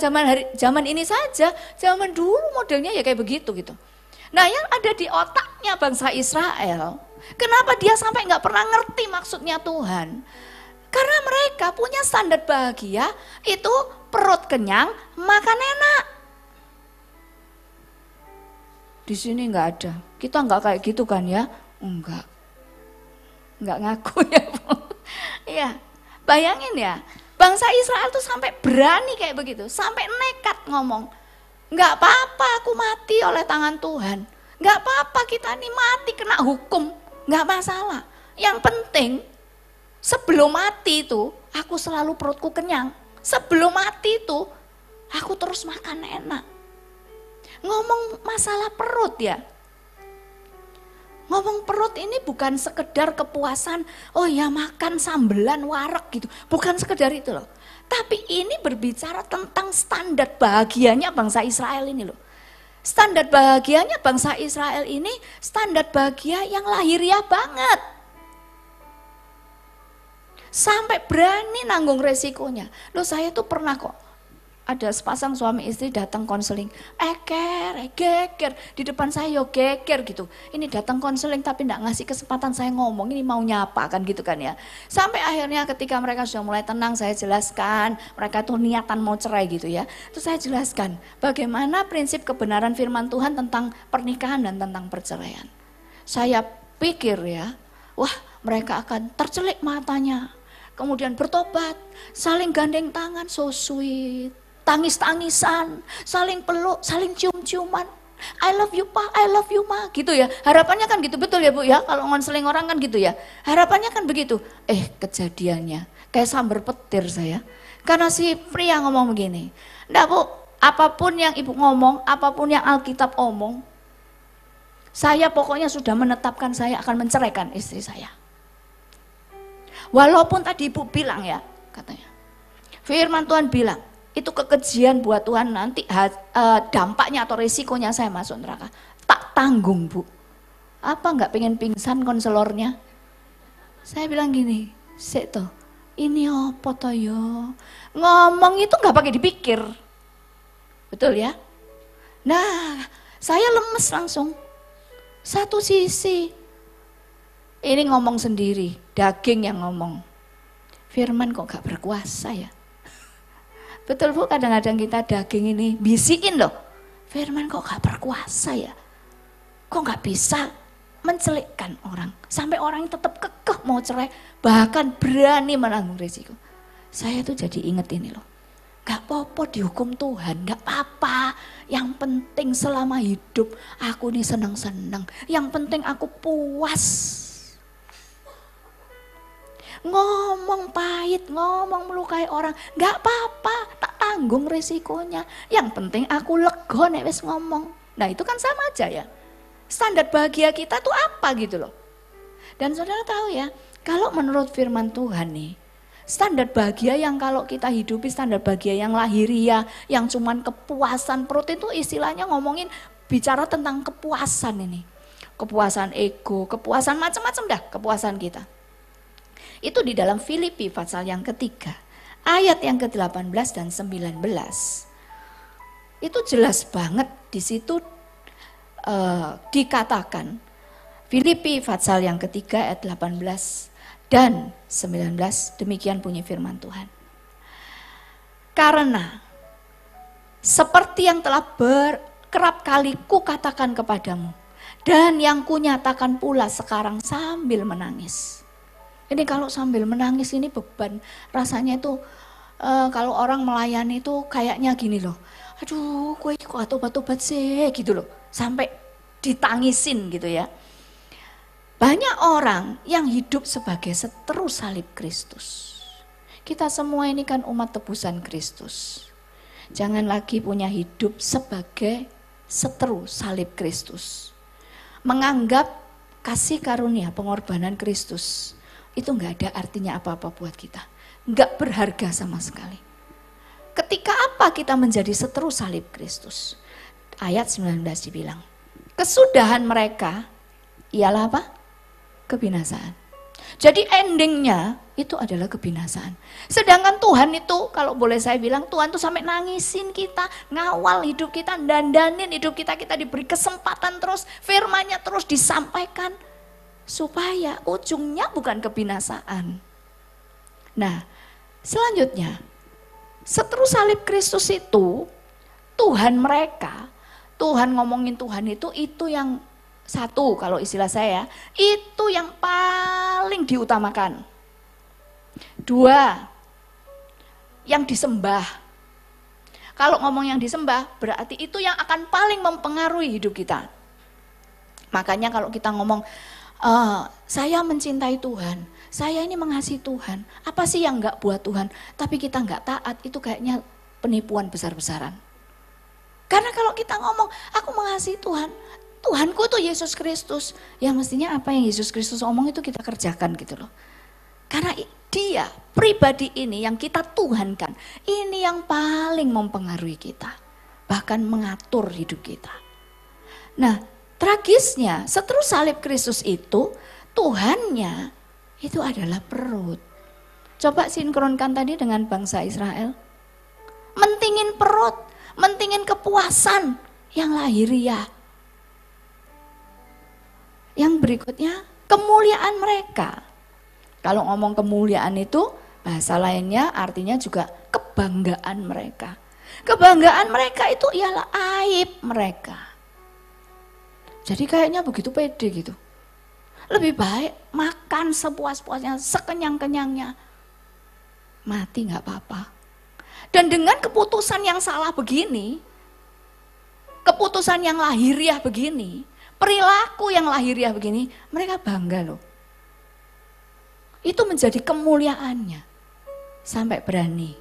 zaman ini saja, zaman dulu modelnya ya kayak begitu gitu. Nah yang ada di otaknya bangsa Israel, kenapa dia sampai nggak pernah ngerti maksudnya Tuhan? Karena mereka punya standar bahagia itu perut kenyang, makan enak. Di sini nggak ada. Kita nggak kayak gitu kan ya? Enggak ngaku ya Bu. Iya, bayangin ya, bangsa Israel tuh sampai berani kayak begitu, sampai nekat ngomong, nggak apa-apa aku mati oleh tangan Tuhan, nggak apa-apa kita nih mati kena hukum, nggak masalah. Yang penting sebelum mati itu aku selalu perutku kenyang. Sebelum mati itu aku terus makan enak. Ngomong masalah perut ya. Ngomong perut ini bukan sekedar kepuasan, oh ya makan sambelan wareg gitu. Bukan sekedar itu loh. Tapi ini berbicara tentang standar bahagianya bangsa Israel ini loh. Standar bahagianya bangsa Israel ini standar bahagia yang lahiriah banget. Sampai berani nanggung resikonya. Loh saya tuh pernah kok, ada sepasang suami istri datang konseling, geger, di depan saya yo geger gitu. Ini datang konseling tapi enggak ngasih kesempatan saya ngomong, ini mau nyapa kan gitu kan ya. Sampai akhirnya ketika mereka sudah mulai tenang saya jelaskan, mereka tuh niatan mau cerai gitu ya. Terus saya jelaskan bagaimana prinsip kebenaran firman Tuhan tentang pernikahan dan tentang perceraian. Saya pikir ya, wah mereka akan tercelik matanya. Kemudian bertobat, saling gandeng tangan, so sweet, tangis-tangisan, saling peluk, saling cium-ciuman. I love you Pa, I love you Ma, gitu ya. Harapannya kan gitu, betul ya Bu ya, kalau ngonseling orang kan gitu ya. Harapannya kan begitu. Kejadiannya kayak sambar petir saya. Karena si pria ngomong begini, enggak Bu, apapun yang Ibu ngomong, apapun yang Alkitab omong, saya pokoknya sudah menetapkan saya akan menceraikan istri saya. Walaupun tadi Ibu bilang ya, katanya, firman Tuhan bilang, itu kekejian buat Tuhan nanti dampaknya atau resikonya saya masuk neraka. Tak tanggung Bu. Apa enggak pengen pingsan konselornya? Saya bilang gini, sik toh, ini apa toh yo? Ngomong itu enggak pakai dipikir. Betul ya? Nah, saya lemes langsung. Satu sisi, ini ngomong sendiri, daging yang ngomong. Firman kok gak berkuasa ya? Betul Bu, kadang-kadang kita daging ini bisikin loh. Firman kok gak berkuasa ya? Kok gak bisa mencelikkan orang? Sampai orang tetap kekeh mau cerai, bahkan berani menanggung risiko. Saya tuh jadi inget ini loh. Gak apa-apa dihukum Tuhan, gak apa-apa. Yang penting selama hidup aku ini senang-senang. Yang penting aku puas. ngomong pahit, ngomong melukai orang, nggak apa-apa, tak tanggung resikonya. Yang penting aku lega nek wis ngomong. Nah itu kan sama aja ya. Standar bahagia kita tuh apa gitu loh. Dan saudara tahu ya, kalau menurut firman Tuhan nih, standar bahagia yang kalau kita hidupi standar bahagia yang lahiriah, yang cuman kepuasan perut itu istilahnya ngomongin bicara tentang kepuasan ini. Kepuasan ego, kepuasan macam-macam dah kepuasan kita. Itu di dalam Filipi pasal yang ketiga, ayat yang ke-18 dan 19. Itu jelas banget di situ dikatakan, Filipi pasal yang ketiga ayat 18 dan 19, demikian bunyi firman Tuhan. Karena seperti yang telah kerap kali kukatakan kepadamu, dan yang kunyatakan pula sekarang sambil menangis. Ini kalau sambil menangis ini beban, rasanya itu kalau orang melayani itu kayaknya gini loh. Aduh, gue kok tobat-tobat sih gitu loh. Sampai ditangisin gitu ya. Banyak orang yang hidup sebagai seteru salib Kristus. Kita semua ini kan umat tebusan Kristus. Jangan lagi punya hidup sebagai seteru salib Kristus. Menganggap kasih karunia pengorbanan Kristus itu enggak ada artinya apa-apa buat kita. Enggak berharga sama sekali. Ketika apa kita menjadi seteru salib Kristus? Ayat 19 dibilang, kesudahan mereka ialah apa? Kebinasaan. Jadi endingnya itu adalah kebinasaan. Sedangkan Tuhan itu, kalau boleh saya bilang, Tuhan tuh sampai nangisin kita, ngawal hidup kita, dandanin hidup kita, kita diberi kesempatan terus, firman-Nya terus disampaikan, supaya ujungnya bukan kebinasaan. Nah, selanjutnya, seteru salib Kristus itu, Tuhan mereka, Tuhan ngomongin Tuhan itu yang satu, kalau istilah saya, itu yang paling diutamakan. Dua, yang disembah. Kalau ngomong yang disembah, berarti itu yang akan paling mempengaruhi hidup kita. Makanya kalau kita ngomong, saya mencintai Tuhan, saya ini mengasihi Tuhan, apa sih yang enggak buat Tuhan, tapi kita enggak taat, itu kayaknya penipuan besar-besaran. Karena kalau kita ngomong, aku mengasihi Tuhan, Tuhanku itu Yesus Kristus, ya mestinya apa yang Yesus Kristus omong itu kita kerjakan gitu loh. Karena dia, pribadi ini yang kita tuhankan, ini yang paling mempengaruhi kita, bahkan mengatur hidup kita. Nah, tragisnya seteru salib Kristus itu, Tuhannya itu adalah perut. Coba sinkronkan tadi dengan bangsa Israel. Mentingin perut, mentingin kepuasan yang lahiriah. Yang berikutnya, kemuliaan mereka. Kalau ngomong kemuliaan itu, bahasa lainnya artinya juga kebanggaan mereka. Kebanggaan mereka itu ialah aib mereka. Jadi kayaknya begitu pede gitu. Lebih baik makan sepuas-puasnya, sekenyang-kenyangnya. Mati gak apa-apa. Dan dengan keputusan yang salah begini, keputusan yang lahiriah begini, perilaku yang lahiriah begini, mereka bangga loh. Itu menjadi kemuliaannya. Sampai berani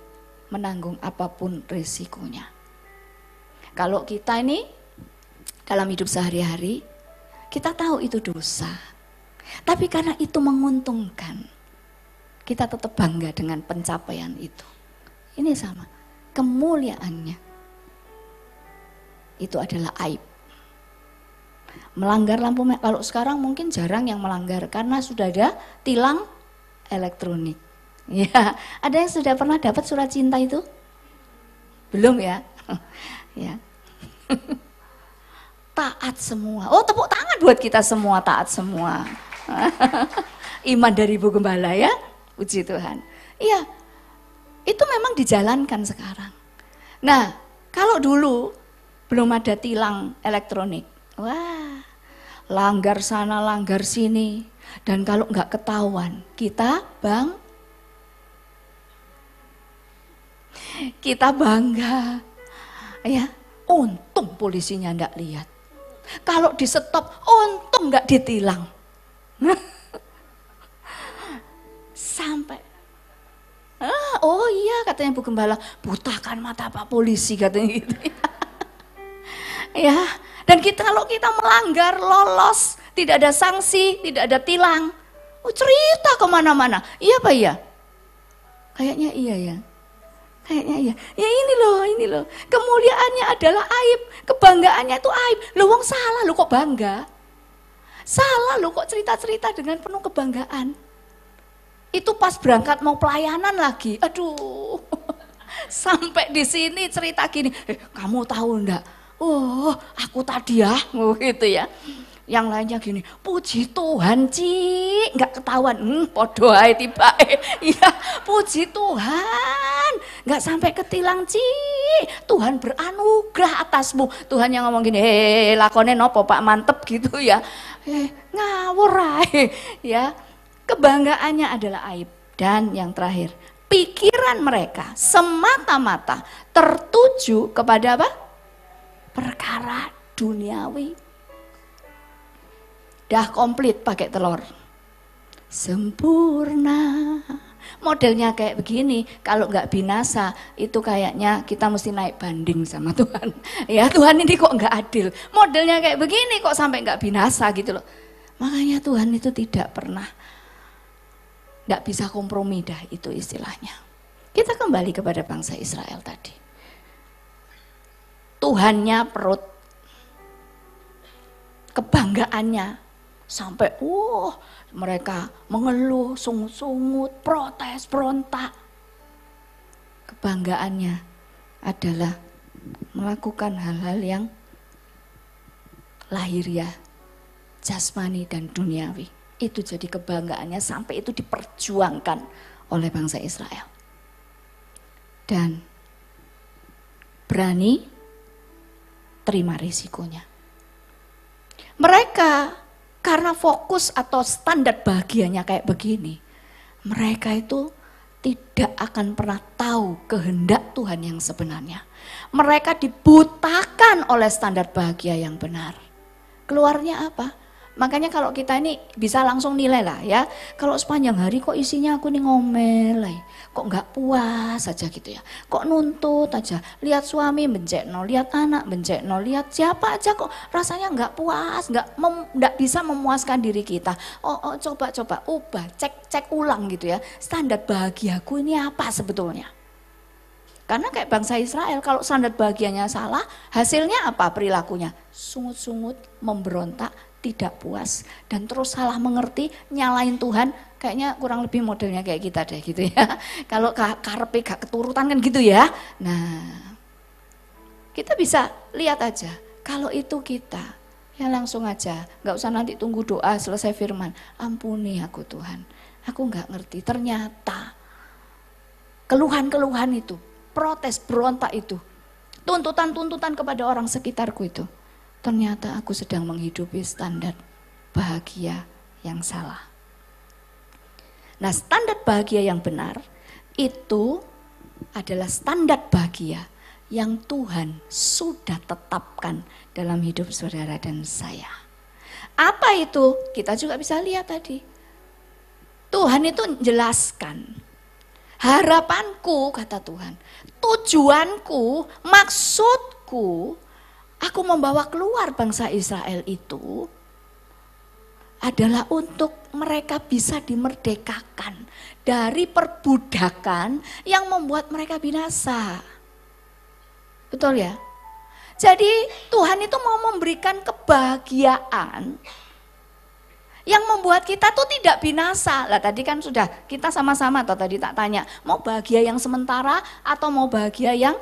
menanggung apapun risikonya. Kalau kita ini dalam hidup sehari-hari, kita tahu itu dosa. Tapi karena itu menguntungkan, kita tetap bangga dengan pencapaian itu. Ini sama, kemuliaannya. Itu adalah aib. Melanggar lampu merah, kalau sekarang mungkin jarang yang melanggar karena sudah ada tilang elektronik. Ya, ada yang sudah pernah dapat surat cinta itu? Belum ya? Ya. Taat semua. Oh, tepuk tangan buat kita semua, taat semua. Iman dari Ibu Gembala ya, puji Tuhan. Iya, itu memang dijalankan sekarang. Nah, kalau dulu belum ada tilang elektronik, wah, langgar sana, langgar sini. Dan kalau nggak ketahuan, kita bangga. Ya, untung polisinya nggak lihat. Kalau di stop, untung nggak ditilang. Oh iya katanya Bu Gembala, butakan mata Pak Polisi katanya gitu. Ya, dan kalau kita melanggar lolos, tidak ada sanksi, tidak ada tilang, cerita kemana-mana. Iya Pak ya? Kayaknya iya ya. Kayaknya iya. Ya ini loh. Kemuliaannya adalah aib, kebanggaannya itu aib. Loh wong salah lo kok bangga? Salah lo kok cerita-cerita dengan penuh kebanggaan. Itu pas berangkat mau pelayanan lagi. Aduh. Sampai di sini cerita gini, kamu tahu enggak? Oh, aku tadi ya, gitu ya. Yang lainnya gini, puji Tuhan Ci, nggak ketahuan, podo ae tiba, iya puji Tuhan, nggak sampai ketilang Ci, Tuhan beranugerah atasmu. Tuhan yang ngomong gini, lakone nopo Pak mantep gitu ya, ngawur ae, ya. Kebanggaannya adalah aib. Dan yang terakhir, pikiran mereka semata-mata tertuju kepada apa? Perkara duniawi. Dah komplit pakai telur. Sempurna. Modelnya kayak begini, kalau nggak binasa itu kayaknya kita mesti naik banding sama Tuhan. Ya Tuhan ini kok nggak adil. Modelnya kayak begini kok sampai nggak binasa gitu loh. Makanya Tuhan itu tidak pernah, nggak bisa kompromi dah itu istilahnya. Kita kembali kepada bangsa Israel tadi. Tuhannya perut, kebanggaannya sampai mereka mengeluh, sungut-sungut, protes, berontak. Kebanggaannya adalah melakukan hal-hal yang lahiriah, jasmani dan duniawi. Itu jadi kebanggaannya sampai itu diperjuangkan oleh bangsa Israel. Dan berani terima risikonya. Mereka karena fokus atau standar bahagianya kayak begini, mereka itu tidak akan pernah tahu kehendak Tuhan yang sebenarnya. Mereka dibutakan oleh standar bahagia yang benar. Keluarnya apa? Makanya kalau kita ini bisa langsung nilai lah ya. Kalau sepanjang hari kok isinya aku nih ngomel, kok nggak puas aja gitu ya. Kok nuntut aja, lihat suami bencekno, lihat anak bencekno, lihat siapa aja kok rasanya nggak puas, nggak bisa memuaskan diri kita. Coba ubah, cek ulang gitu ya. Standar bahagiaku ini apa sebetulnya? Karena kayak bangsa Israel, kalau standar bahagianya salah, hasilnya apa perilakunya? Sungut-sungut, memberontak, tidak puas, dan terus salah mengerti, nyalain Tuhan. Kayaknya kurang lebih modelnya kayak kita deh gitu ya. Kalau karepe gak keturutan kan gitu ya. Nah, kita bisa lihat aja, kalau itu kita, ya langsung aja, gak usah nanti tunggu doa selesai firman. Ampuni aku Tuhan, aku gak ngerti. Ternyata keluhan-keluhan itu, protes, berontak itu, tuntutan-tuntutan kepada orang sekitarku itu, ternyata aku sedang menghidupi standar bahagia yang salah. Nah, standar bahagia yang benar itu adalah standar bahagia yang Tuhan sudah tetapkan dalam hidup saudara dan saya. Apa itu? Kita juga bisa lihat tadi. Tuhan itu menjelaskan. Harapanku, kata Tuhan, tujuanku, maksudku, aku membawa keluar bangsa Israel itu adalah untuk mereka bisa dimerdekakan dari perbudakan yang membuat mereka binasa. Betul ya? Jadi Tuhan itu mau memberikan kebahagiaan yang membuat kita tuh tidak binasa. Lah tadi kan sudah kita sama-sama atau tadi tak tanya, mau bahagia yang sementara atau mau bahagia yang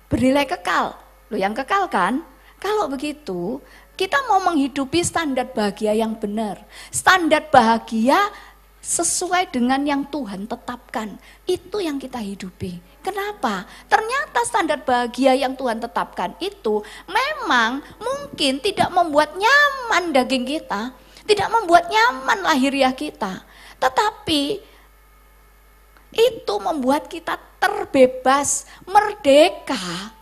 bernilai kekal? Loh yang kekal kan? Kalau begitu, kita mau menghidupi standar bahagia yang benar. Standar bahagia sesuai dengan yang Tuhan tetapkan. Itu yang kita hidupi. Kenapa? Ternyata standar bahagia yang Tuhan tetapkan itu memang mungkin tidak membuat nyaman daging kita, tidak membuat nyaman lahiriah kita. Tetapi itu membuat kita terbebas, merdeka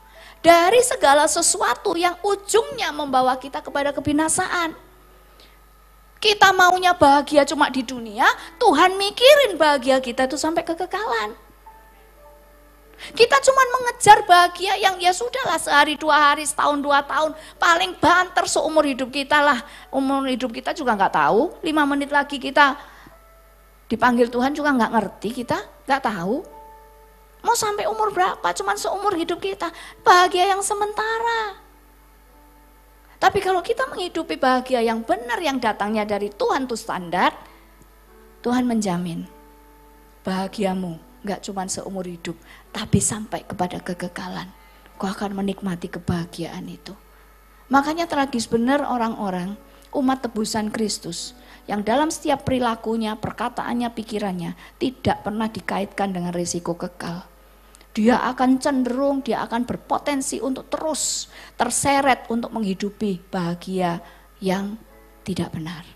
dari segala sesuatu yang ujungnya membawa kita kepada kebinasaan. Kita maunya bahagia cuma di dunia, Tuhan mikirin bahagia kita itu sampai kekekalan. Kita cuma mengejar bahagia yang ya sudahlah sehari, 2 hari, setahun, 2 tahun. Paling banter seumur hidup kita lah. Umur hidup kita juga nggak tahu. 5 menit lagi kita dipanggil Tuhan juga nggak ngerti, kita nggak tahu. Mau sampai umur berapa? Cuma seumur hidup kita. Bahagia yang sementara. Tapi kalau kita menghidupi bahagia yang benar yang datangnya dari Tuhan itu standar, Tuhan menjamin bahagiamu gak cuma seumur hidup, tapi sampai kepada kekekalan. Kau akan menikmati kebahagiaan itu. Makanya tragis benar orang-orang umat tebusan Kristus yang dalam setiap perilakunya, perkataannya, pikirannya tidak pernah dikaitkan dengan risiko kekal. Dia akan cenderung, dia akan berpotensi untuk terus terseret untuk menghidupi bahagia yang tidak benar.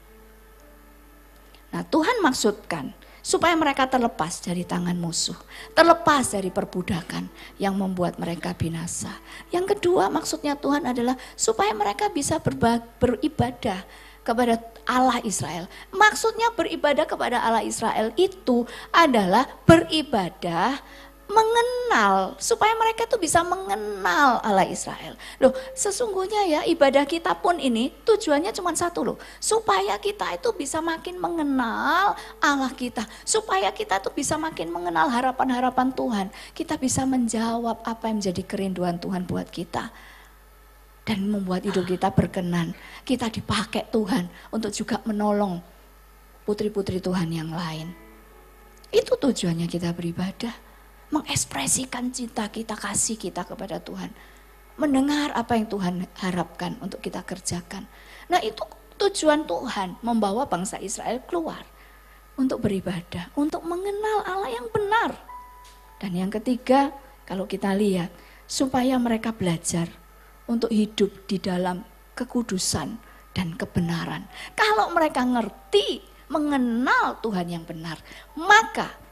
Nah, Tuhan maksudkan supaya mereka terlepas dari tangan musuh, terlepas dari perbudakan yang membuat mereka binasa. Yang kedua maksudnya Tuhan adalah supaya mereka bisa beribadah kepada Allah Israel. Maksudnya beribadah kepada Allah Israel itu adalah beribadah mengenal, supaya mereka tuh bisa mengenal Allah Israel. Loh, sesungguhnya ya ibadah kita pun ini tujuannya cuma satu loh, supaya kita itu bisa makin mengenal Allah kita, supaya kita tuh bisa makin mengenal harapan-harapan Tuhan. Kita bisa menjawab apa yang menjadi kerinduan Tuhan buat kita dan membuat hidup kita berkenan. Kita dipakai Tuhan untuk juga menolong putri-putri Tuhan yang lain. Itu tujuannya kita beribadah. Mengekspresikan cinta kita, kasih kita kepada Tuhan. Mendengar apa yang Tuhan harapkan untuk kita kerjakan. Nah, itu tujuan Tuhan membawa bangsa Israel keluar untuk beribadah, untuk mengenal Allah yang benar. Dan yang ketiga, kalau kita lihat, supaya mereka belajar untuk hidup di dalam kekudusan dan kebenaran. Kalau mereka ngerti, mengenal Tuhan yang benar, maka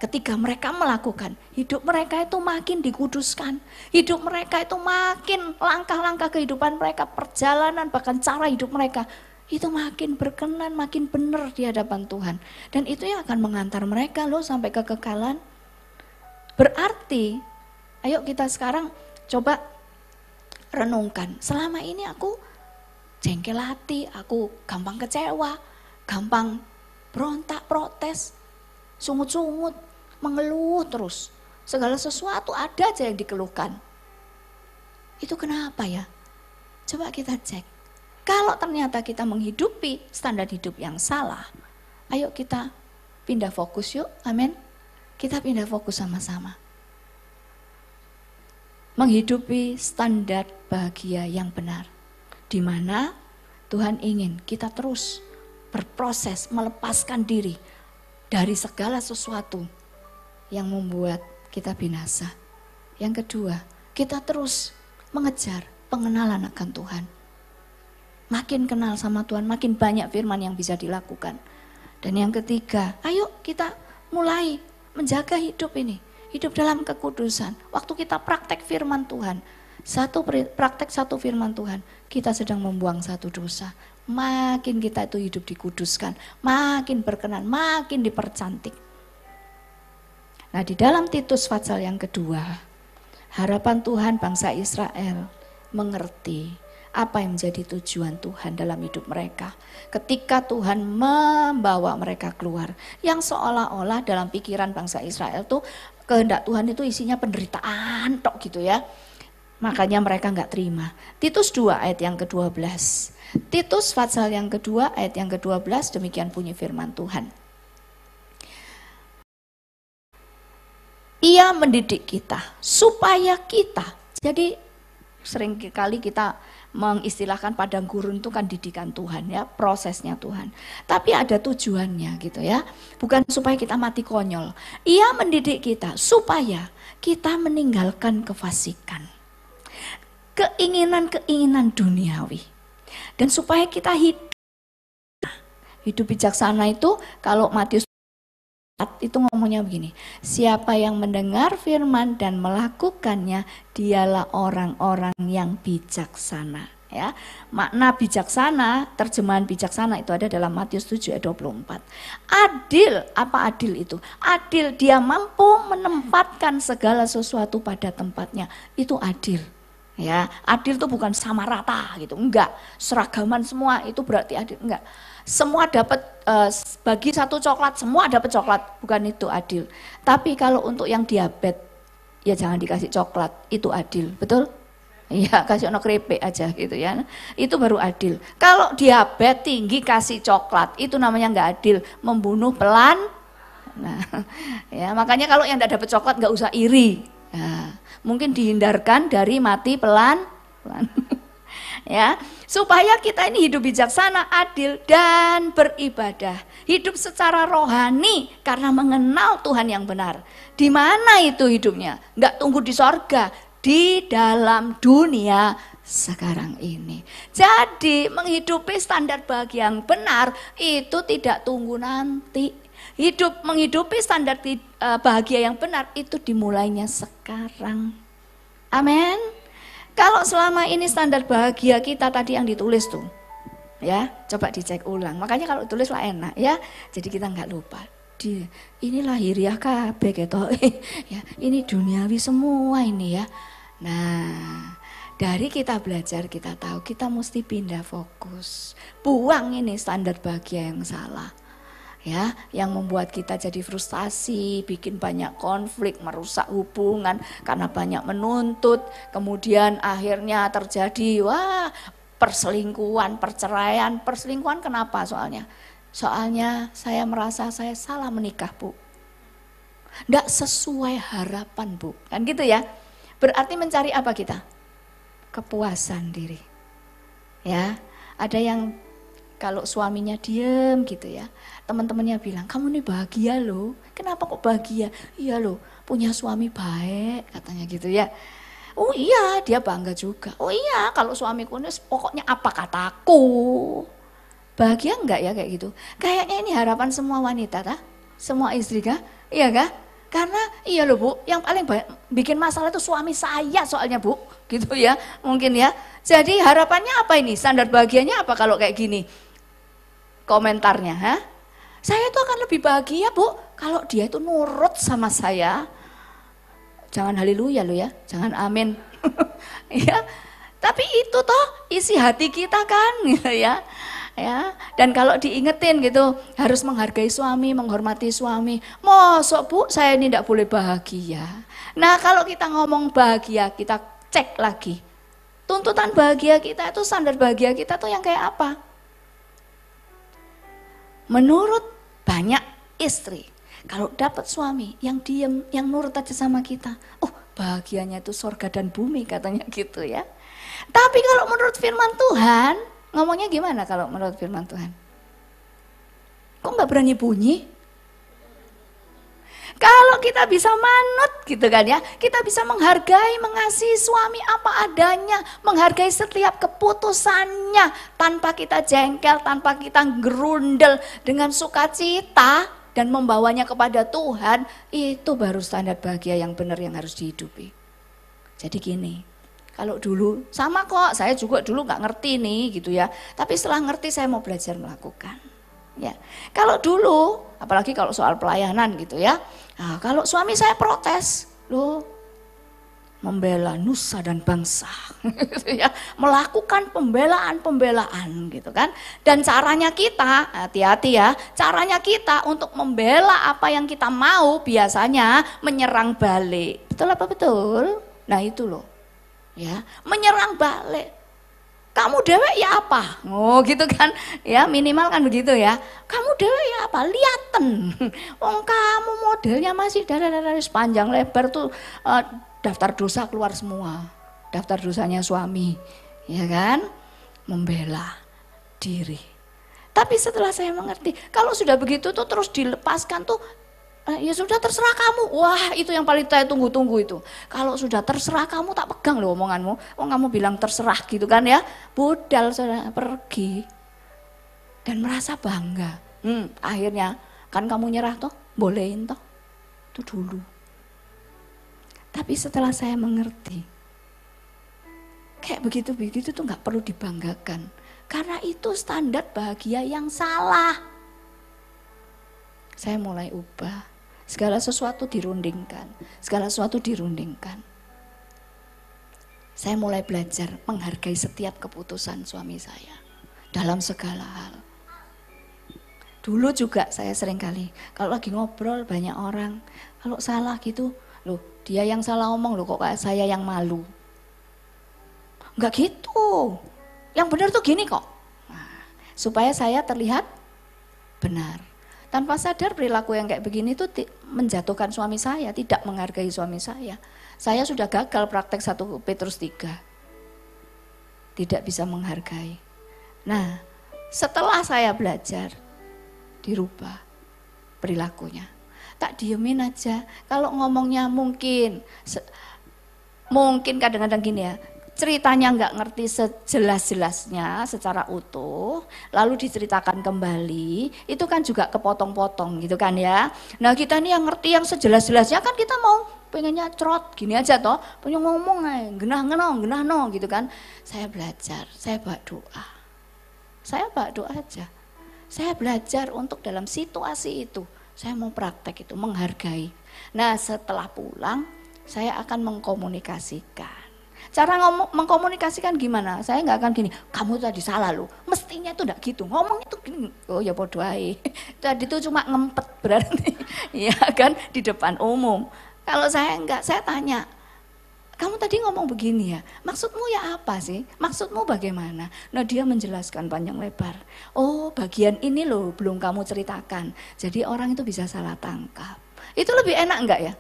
ketika mereka melakukan, hidup mereka itu makin dikuduskan. Hidup mereka itu makin langkah-langkah kehidupan mereka, perjalanan bahkan cara hidup mereka itu makin berkenan, makin benar di hadapan Tuhan. Dan itu yang akan mengantar mereka loh sampai kekekalan. Berarti, ayo kita sekarang coba renungkan. Selama ini aku jengkel hati, aku gampang kecewa, gampang berontak, protes, sungut-sungut, mengeluh terus. Segala sesuatu ada aja yang dikeluhkan. Itu kenapa ya? Coba kita cek. Kalau ternyata kita menghidupi standar hidup yang salah, ayo kita pindah fokus yuk, amin. Kita pindah fokus sama-sama. Menghidupi standar bahagia yang benar. Di mana Tuhan ingin kita terus berproses melepaskan diri dari segala sesuatu yang membuat kita binasa. Yang kedua, kita terus mengejar pengenalan akan Tuhan. Makin kenal sama Tuhan, makin banyak firman yang bisa dilakukan. Dan yang ketiga, ayo kita mulai menjaga hidup ini. Hidup dalam kekudusan. Waktu kita praktek firman Tuhan, praktek satu firman Tuhan, kita sedang membuang satu dosa. Makin kita itu hidup dikuduskan, makin berkenan, makin dipercantik. Nah, di dalam Titus pasal yang kedua, harapan Tuhan bangsa Israel mengerti apa yang menjadi tujuan Tuhan dalam hidup mereka. Ketika Tuhan membawa mereka keluar, yang seolah-olah dalam pikiran bangsa Israel tuh kehendak Tuhan itu isinya penderitaan tok gitu ya. Makanya mereka nggak terima. Titus 2 ayat yang ke-12. Titus pasal yang kedua ayat yang ke-12 demikian bunyi firman Tuhan. Ia mendidik kita supaya kita, jadi sering kali kita mengistilahkan padang gurun itu kan didikan Tuhan ya, prosesnya Tuhan. Tapi ada tujuannya gitu ya, bukan supaya kita mati konyol. Ia mendidik kita supaya kita meninggalkan kefasikan, keinginan-keinginan duniawi. Dan supaya kita hidup bijaksana itu, kalau Matius itu ngomongnya begini, siapa yang mendengar firman dan melakukannya, dialah orang-orang yang bijaksana. Ya, makna bijaksana, terjemahan bijaksana itu ada dalam Matius 7 ayat 24. Adil, apa adil itu? Adil, dia mampu menempatkan segala sesuatu pada tempatnya. Itu adil. Ya, adil itu bukan sama rata gitu, enggak. Seragaman semua itu berarti adil, enggak. Semua dapat bagi satu coklat, semua dapat coklat, bukan itu adil. Tapi kalau untuk yang diabetes, ya jangan dikasih coklat, itu adil, betul? Iya, kasih ono keripik aja gitu ya. Itu baru adil. Kalau diabetes tinggi kasih coklat, itu namanya enggak adil, membunuh pelan. Nah, ya makanya kalau yang enggak dapat coklat enggak usah iri. Nah, mungkin dihindarkan dari mati pelan. Ya, supaya kita ini hidup bijaksana, adil dan beribadah. Hidup secara rohani karena mengenal Tuhan yang benar. Di mana itu hidupnya? Enggak tunggu di sorga, di dalam dunia sekarang ini. Jadi menghidupi standar bahagia yang benar itu tidak tunggu nanti. Menghidupi standar bahagia yang benar itu dimulainya sekarang. Amin. Kalau selama ini standar bahagia kita tadi yang ditulis tuh, ya coba dicek ulang. Makanya kalau tulis lah enak ya, jadi kita nggak lupa. Ini lahiriah kabeh gitu, ya ini duniawi semua ini ya. Nah, dari kita belajar kita tahu kita mesti pindah fokus, buang ini standar bahagia yang salah. Ya, yang membuat kita jadi frustasi, bikin banyak konflik, merusak hubungan karena banyak menuntut, kemudian akhirnya terjadi perselingkuhan, perceraian. Perselingkuhan kenapa soalnya? Soalnya saya merasa saya salah menikah, Bu. Enggak sesuai harapan, Bu. Kan gitu ya. Berarti mencari apa kita? Kepuasan diri. Ya, ada yang kalau suaminya diem gitu ya, teman-temannya bilang, kamu nih bahagia loh. Kenapa kok bahagia? Iya loh, punya suami baik katanya gitu ya. Oh iya, dia bangga juga. Oh iya, kalau suamiku ini pokoknya apa kataku. Bahagia enggak ya kayak gitu? Kayaknya ini harapan semua wanita kah? Semua istri kah? Iya kah? Karena iya loh Bu, yang paling bikin masalah itu suami saya soalnya Bu. Gitu ya, mungkin ya. Jadi harapannya apa ini? Standar bahagianya apa kalau kayak gini? Komentarnya, saya tuh akan lebih bahagia Bu kalau dia itu nurut sama saya. Jangan haleluya lo ya, jangan amin. Ya, tapi itu toh isi hati kita kan, gitu ya. Ya, dan kalau diingetin gitu harus menghargai suami, menghormati suami. Mosok Bu saya ini tidak boleh bahagia. Nah kalau kita ngomong bahagia kita cek lagi. Tuntutan bahagia kita itu, standar bahagia kita tuh yang kayak apa? Menurut banyak istri, kalau dapat suami yang diem, yang nurut aja sama kita, oh bahagianya itu sorga dan bumi katanya gitu ya. Tapi kalau menurut firman Tuhan, ngomongnya gimana kalau menurut firman Tuhan? Kok nggak berani bunyi? Kalau kita bisa manut gitu kan ya, kita bisa menghargai, mengasihi suami apa adanya, menghargai setiap keputusannya tanpa kita jengkel, tanpa kita gerundel, dengan sukacita dan membawanya kepada Tuhan, itu baru standar bahagia yang benar yang harus dihidupi. Jadi gini, kalau dulu sama kok, saya juga dulu nggak ngerti nih gitu ya, tapi setelah ngerti saya mau belajar melakukan. Ya, kalau dulu, apalagi kalau soal pelayanan gitu ya, nah, kalau suami saya protes, loh, membela nusa dan bangsa, gitu ya, melakukan pembelaan gitu kan, dan caranya kita, hati-hati ya, caranya kita untuk membela apa yang kita mau biasanya menyerang balik, betul apa betul? Nah itu loh, ya, menyerang balik. Kamu dewek ya apa? Oh gitu kan, ya minimal kan begitu ya. Kamu dewek ya apa? Liaten. Wong kamu modelnya masih dari sepanjang lebar tuh daftar dosa keluar semua. Daftar dosanya suami, ya kan? Membela diri. Tapi setelah saya mengerti, kalau sudah begitu tuh terus dilepaskan tuh, ya sudah terserah kamu. Wah itu yang paling saya tunggu-tunggu itu. Kalau sudah terserah kamu tak pegang loh omonganmu. Oh kamu bilang terserah gitu kan ya. Budal sudah pergi. Dan merasa bangga. Akhirnya kan kamu nyerah toh. Bolehin toh. Itu dulu. Tapi setelah saya mengerti. Kayak begitu-begitu tuh nggak perlu dibanggakan. Karena itu standar bahagia yang salah. Saya mulai ubah. Segala sesuatu dirundingkan. Segala sesuatu dirundingkan. Saya mulai belajar menghargai setiap keputusan suami saya. Dalam segala hal. Dulu juga saya sering kali, kalau lagi ngobrol banyak orang, kalau salah gitu, loh dia yang salah ngomong loh kok kayak saya yang malu. Enggak gitu, yang benar tuh gini kok. Nah, supaya saya terlihat benar. Tanpa sadar perilaku yang kayak begini tuh menjatuhkan suami saya, tidak menghargai suami saya. Saya sudah gagal praktek 1 Petrus 3. Tidak bisa menghargai. Nah, setelah saya belajar, dirubah perilakunya. Tak diemin aja. Kalau ngomongnya mungkin kadang-kadang gini ya, ceritanya nggak ngerti sejelas-jelasnya secara utuh, lalu diceritakan kembali, itu kan juga kepotong-potong gitu kan ya. Nah kita nih yang ngerti yang sejelas-jelasnya kan kita mau pengennya cerot gini aja toh, punya ngomong aja, genah no gitu kan. Saya belajar, saya bawa doa aja. Saya belajar untuk dalam situasi itu, saya mau praktek itu, menghargai. Nah setelah pulang, saya akan mengkomunikasikan. Cara mengkomunikasikan gimana? Saya nggak akan gini, kamu tadi salah loh, mestinya itu enggak gitu, ngomong itu gini, oh ya bodoh aja. Tadi itu cuma ngempet berarti, ya kan, di depan umum. Kalau saya enggak, saya tanya, kamu tadi ngomong begini ya, maksudmu ya apa sih? Maksudmu bagaimana? Nah dia menjelaskan panjang lebar. Oh bagian ini loh belum kamu ceritakan. Jadi orang itu bisa salah tangkap. Itu lebih enak enggak ya?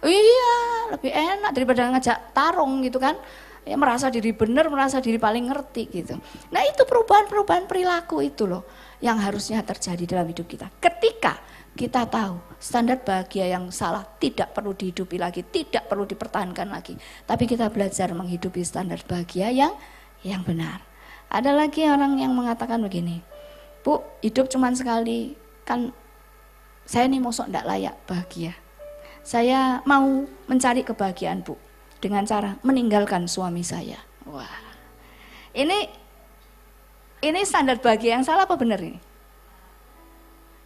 Iya lebih enak daripada ngajak tarung gitu kan. Ya merasa diri benar, merasa diri paling ngerti gitu. Nah itu perubahan-perubahan perilaku itu loh yang harusnya terjadi dalam hidup kita. Ketika kita tahu standar bahagia yang salah tidak perlu dihidupi lagi, tidak perlu dipertahankan lagi. Tapi kita belajar menghidupi standar bahagia yang benar. Ada lagi orang yang mengatakan begini, Bu, hidup cuma sekali, kan saya ini mosok enggak layak bahagia. Saya mau mencari kebahagiaan Bu, dengan cara meninggalkan suami saya. Wah, ini standar bahagia yang salah apa benar ini?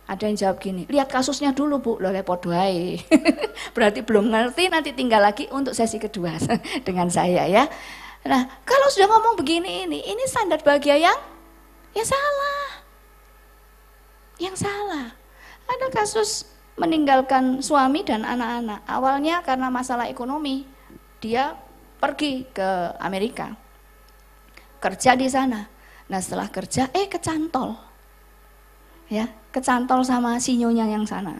Ada yang jawab gini, lihat kasusnya dulu Bu, loh podo ae. Berarti belum ngerti, nanti tinggal lagi untuk sesi kedua dengan saya ya. Nah, kalau sudah ngomong begini ini standar bahagia yang salah. Yang salah. Ada kasus meninggalkan suami dan anak-anak. Awalnya karena masalah ekonomi, dia pergi ke Amerika. Kerja di sana. Nah, setelah kerja kecantol. Ya, kecantol sama sinyonya yang sana.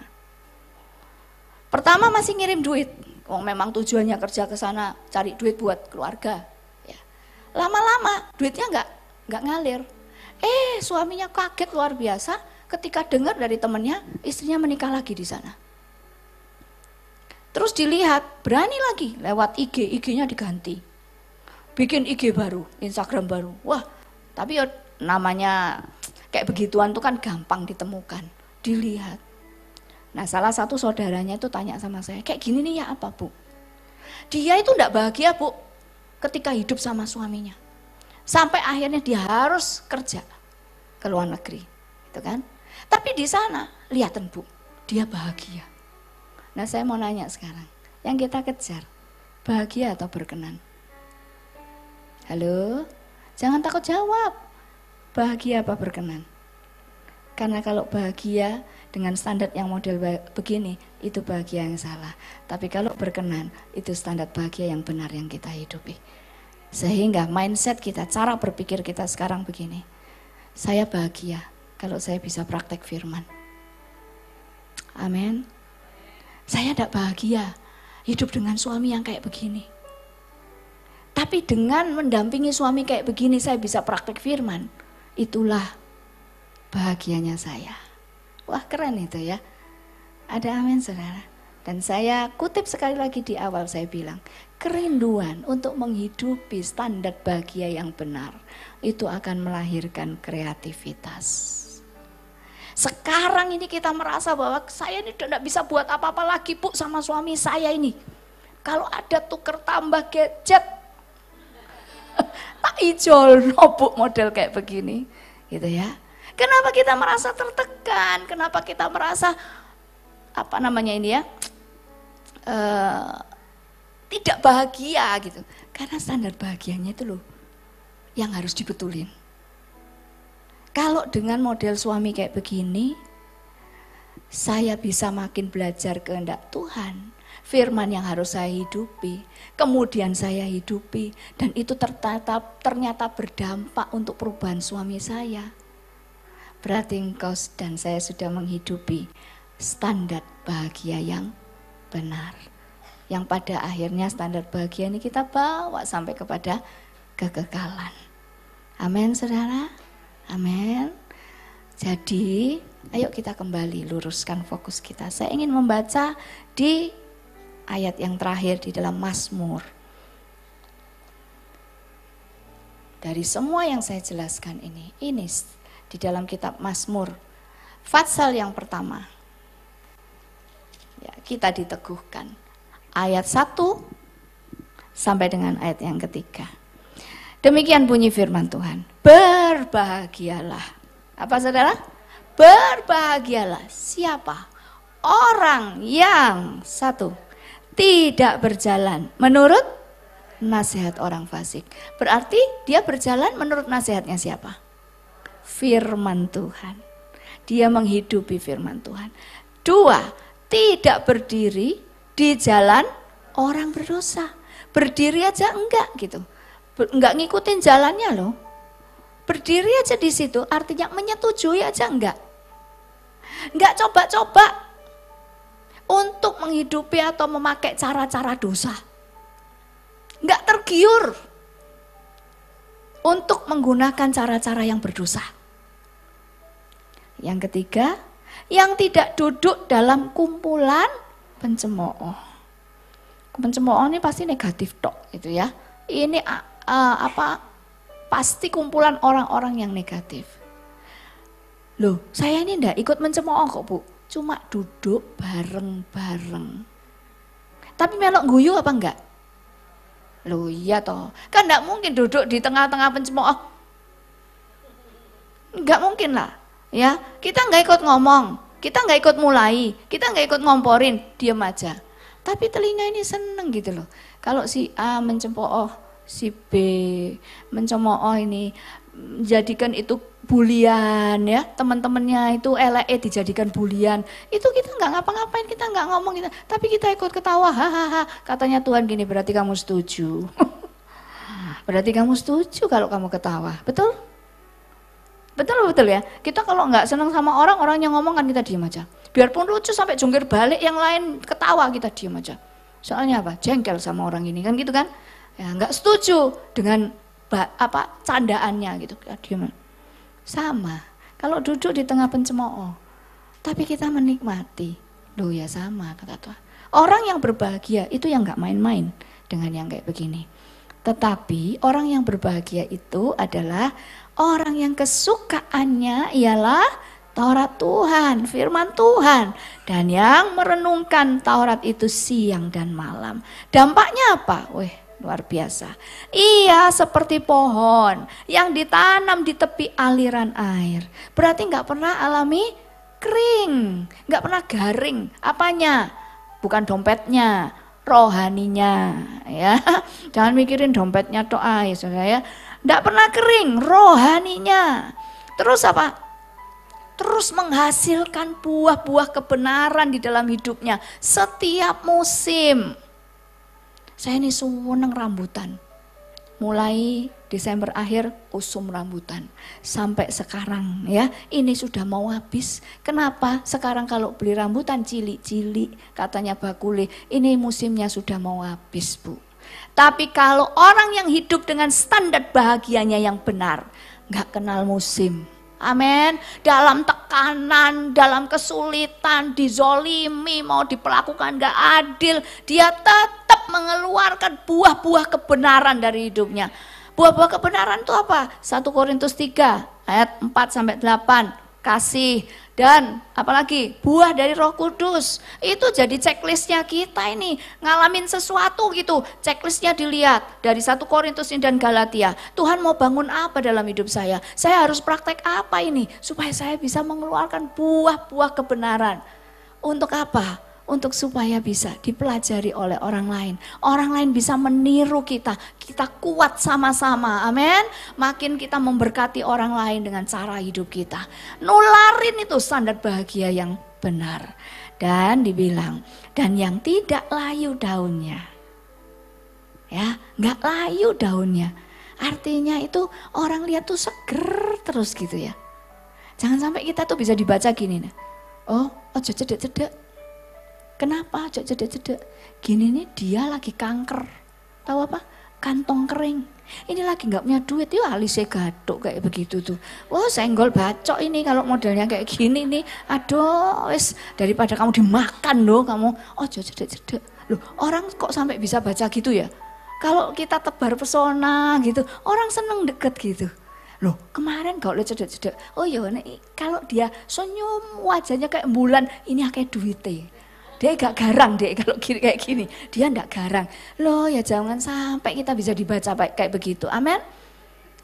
Pertama masih ngirim duit, memang tujuannya kerja ke sana cari duit buat keluarga. Ya. Lama-lama duitnya nggak ngalir. Suaminya kaget luar biasa ketika dengar dari temannya istrinya menikah lagi di sana. Terus dilihat, berani lagi lewat IG-nya diganti, bikin IG baru, Instagram baru. Wah, tapi namanya kayak begituan tuh kan gampang ditemukan, dilihat. Nah salah satu saudaranya itu tanya sama saya, kayak gini nih ya apa Bu? Dia itu enggak bahagia Bu ketika hidup sama suaminya. Sampai akhirnya dia harus kerja ke luar negeri, gitu kan. Tapi di sana, lihatin Bu, dia bahagia. Nah saya mau nanya sekarang, yang kita kejar, bahagia atau berkenan? Halo? Jangan takut jawab. Bahagia apa berkenan? Karena kalau bahagia dengan standar yang model begini, itu bahagia yang salah. Tapi kalau berkenan, itu standar bahagia yang benar yang kita hidupi. Sehingga mindset kita, cara berpikir kita sekarang begini. Saya bahagia kalau saya bisa praktek firman. Amin. Saya tidak bahagia hidup dengan suami yang kayak begini. Tapi dengan mendampingi suami kayak begini, saya bisa praktek firman. Itulah bahagianya saya. Wah keren itu ya. Ada amin saudara. Dan saya kutip sekali lagi di awal saya bilang, kerinduan untuk menghidupi standar bahagia yang benar, itu akan melahirkan kreativitas. Sekarang ini kita merasa bahwa saya ini tidak bisa buat apa-apa lagi Bu sama suami saya ini. Kalau ada tuker tambah gadget, Tak ijol nobuk model kayak begini, gitu ya. Kenapa kita merasa tertekan? Kenapa kita merasa apa namanya ini ya? Tidak bahagia gitu. Karena standar bahagianya itu loh yang harus dibetulin. Kalau dengan model suami kayak begini, saya bisa makin belajar kehendak Tuhan. Firman yang harus saya hidupi, kemudian saya hidupi, dan itu ternyata berdampak untuk perubahan suami saya. Berarti engkau dan saya sudah menghidupi standar bahagia yang benar. Yang pada akhirnya standar bahagia ini kita bawa sampai kepada kekekalan. Amin saudara, amin. Jadi ayo kita kembali luruskan fokus kita. Saya ingin membaca di ayat yang terakhir di dalam Mazmur. Dari semua yang saya jelaskan ini di dalam kitab Mazmur, Fatsal yang pertama. Ya, kita diteguhkan. Ayat 1 sampai dengan ayat yang ketiga. Demikian bunyi firman Tuhan. Berbahagialah. Apa saudara? Berbahagialah. Siapa? Orang yang satu. Tidak berjalan menurut nasihat orang fasik. Berarti dia berjalan menurut nasihatnya siapa? Firman Tuhan. Dia menghidupi firman Tuhan. 2, tidak berdiri di jalan orang berdosa. Berdiri aja enggak gitu. Enggak ngikutin jalannya loh. Berdiri aja di situ artinya menyetujui aja enggak. Enggak coba-coba untuk menghidupi atau memakai cara-cara dosa. Enggak tergiur untuk menggunakan cara-cara yang berdosa. Yang ketiga, yang tidak duduk dalam kumpulan pencemooh. Pencemooh ini pasti negatif tok gitu ya. Ini pasti kumpulan orang-orang yang negatif. Loh, saya ini enggak ikut mencemooh kok Bu. Cuma duduk bareng-bareng. Tapi melok guyu apa enggak? Loh iya toh. Kan enggak mungkin duduk di tengah-tengah pencemooh. Enggak mungkin lah. Ya, kita enggak ikut ngomong, kita enggak ikut mulai, kita enggak ikut ngomporin, diam aja. Tapi telinga ini seneng gitu loh. Kalau si A mencemooh, si B mencemooh ini, jadikan itu bulian ya, teman-temannya itu elek dijadikan bulian. Itu kita nggak ngapa-ngapain, kita nggak ngomong kita, tapi kita ikut ketawa, hahaha. Katanya Tuhan gini, berarti kamu setuju. Berarti kamu setuju kalau kamu ketawa, betul? Betul ya. Kita kalau nggak senang sama orang yang ngomong kan kita diam aja. Biarpun lucu sampai jungkir balik yang lain ketawa kita diam aja. Soalnya apa? Jengkel sama orang ini kan gitu kan? Ya nggak setuju dengan candaannya gitu, diam. Sama, kalau duduk di tengah pencemooh, tapi kita menikmati, loh ya sama kata Tuhan. Orang yang berbahagia itu yang gak main-main dengan yang kayak begini. Tetapi orang yang berbahagia itu adalah orang yang kesukaannya ialah Taurat Tuhan, firman Tuhan. Dan yang merenungkan Taurat itu siang dan malam. Dampaknya apa? Luar biasa. Iya, seperti pohon yang ditanam di tepi aliran air. Berarti nggak pernah alami kering, nggak pernah garing. Apanya? Bukan dompetnya, rohaninya. Ya, jangan mikirin dompetnya toh saudara ya. Nggak pernah kering, rohaninya. Terus apa? Terus menghasilkan buah-buah kebenaran di dalam hidupnya setiap musim. Saya ini seneng rambutan. Mulai Desember akhir usum rambutan. Sampai sekarang ya, ini sudah mau habis. Kenapa? Sekarang kalau beli rambutan cilik-cilik, katanya bakule, ini musimnya sudah mau habis Bu. Tapi kalau orang yang hidup dengan standar bahagianya yang benar, gak kenal musim. Amin. Dalam tekanan, dalam kesulitan, dizolimi, mau diperlakukan gak adil, dia tetap mengeluarkan buah-buah kebenaran dari hidupnya. Buah-buah kebenaran itu apa? 1 Korintus 3 ayat 4-8. kasih, dan apalagi buah dari Roh Kudus. Itu jadi checklistnya kita ini, ngalamin sesuatu gitu, checklistnya dilihat dari 1 Korintus dan Galatia. Tuhan mau bangun apa dalam hidup saya harus praktek apa ini supaya saya bisa mengeluarkan buah-buah kebenaran. Untuk apa? Untuk supaya bisa dipelajari oleh orang lain. Orang lain bisa meniru kita. Kita kuat sama-sama. Amin. Makin kita memberkati orang lain dengan cara hidup kita. Nularin itu standar bahagia yang benar. Dan dibilang, dan yang tidak layu daunnya. Ya, nggak layu daunnya. Artinya itu orang lihat tuh seger terus gitu ya. Jangan sampai kita tuh bisa dibaca gini. Oh, ojo cedek-cedek. Kenapa cedek-cedek? Gini nih dia lagi kanker. Tahu apa? Kantong kering. Ini lagi nggak punya duit, ya alisnya gaduk kayak begitu tuh. Wah senggol bacok ini kalau modelnya kayak gini nih. Aduh, wis daripada kamu dimakan loh kamu. Oh cedek-cedek. Loh orang kok sampai bisa baca gitu ya? Kalau kita tebar pesona gitu, orang seneng deket gitu. Loh kemarin kalau cedek-cedek. Oh ya kalau dia senyum wajahnya kayak bulan, ini kayak duitnya. Dia gak garang deh kalau kayak gini, dia gak garang. Loh ya jangan sampai kita bisa dibaca kayak begitu, amin.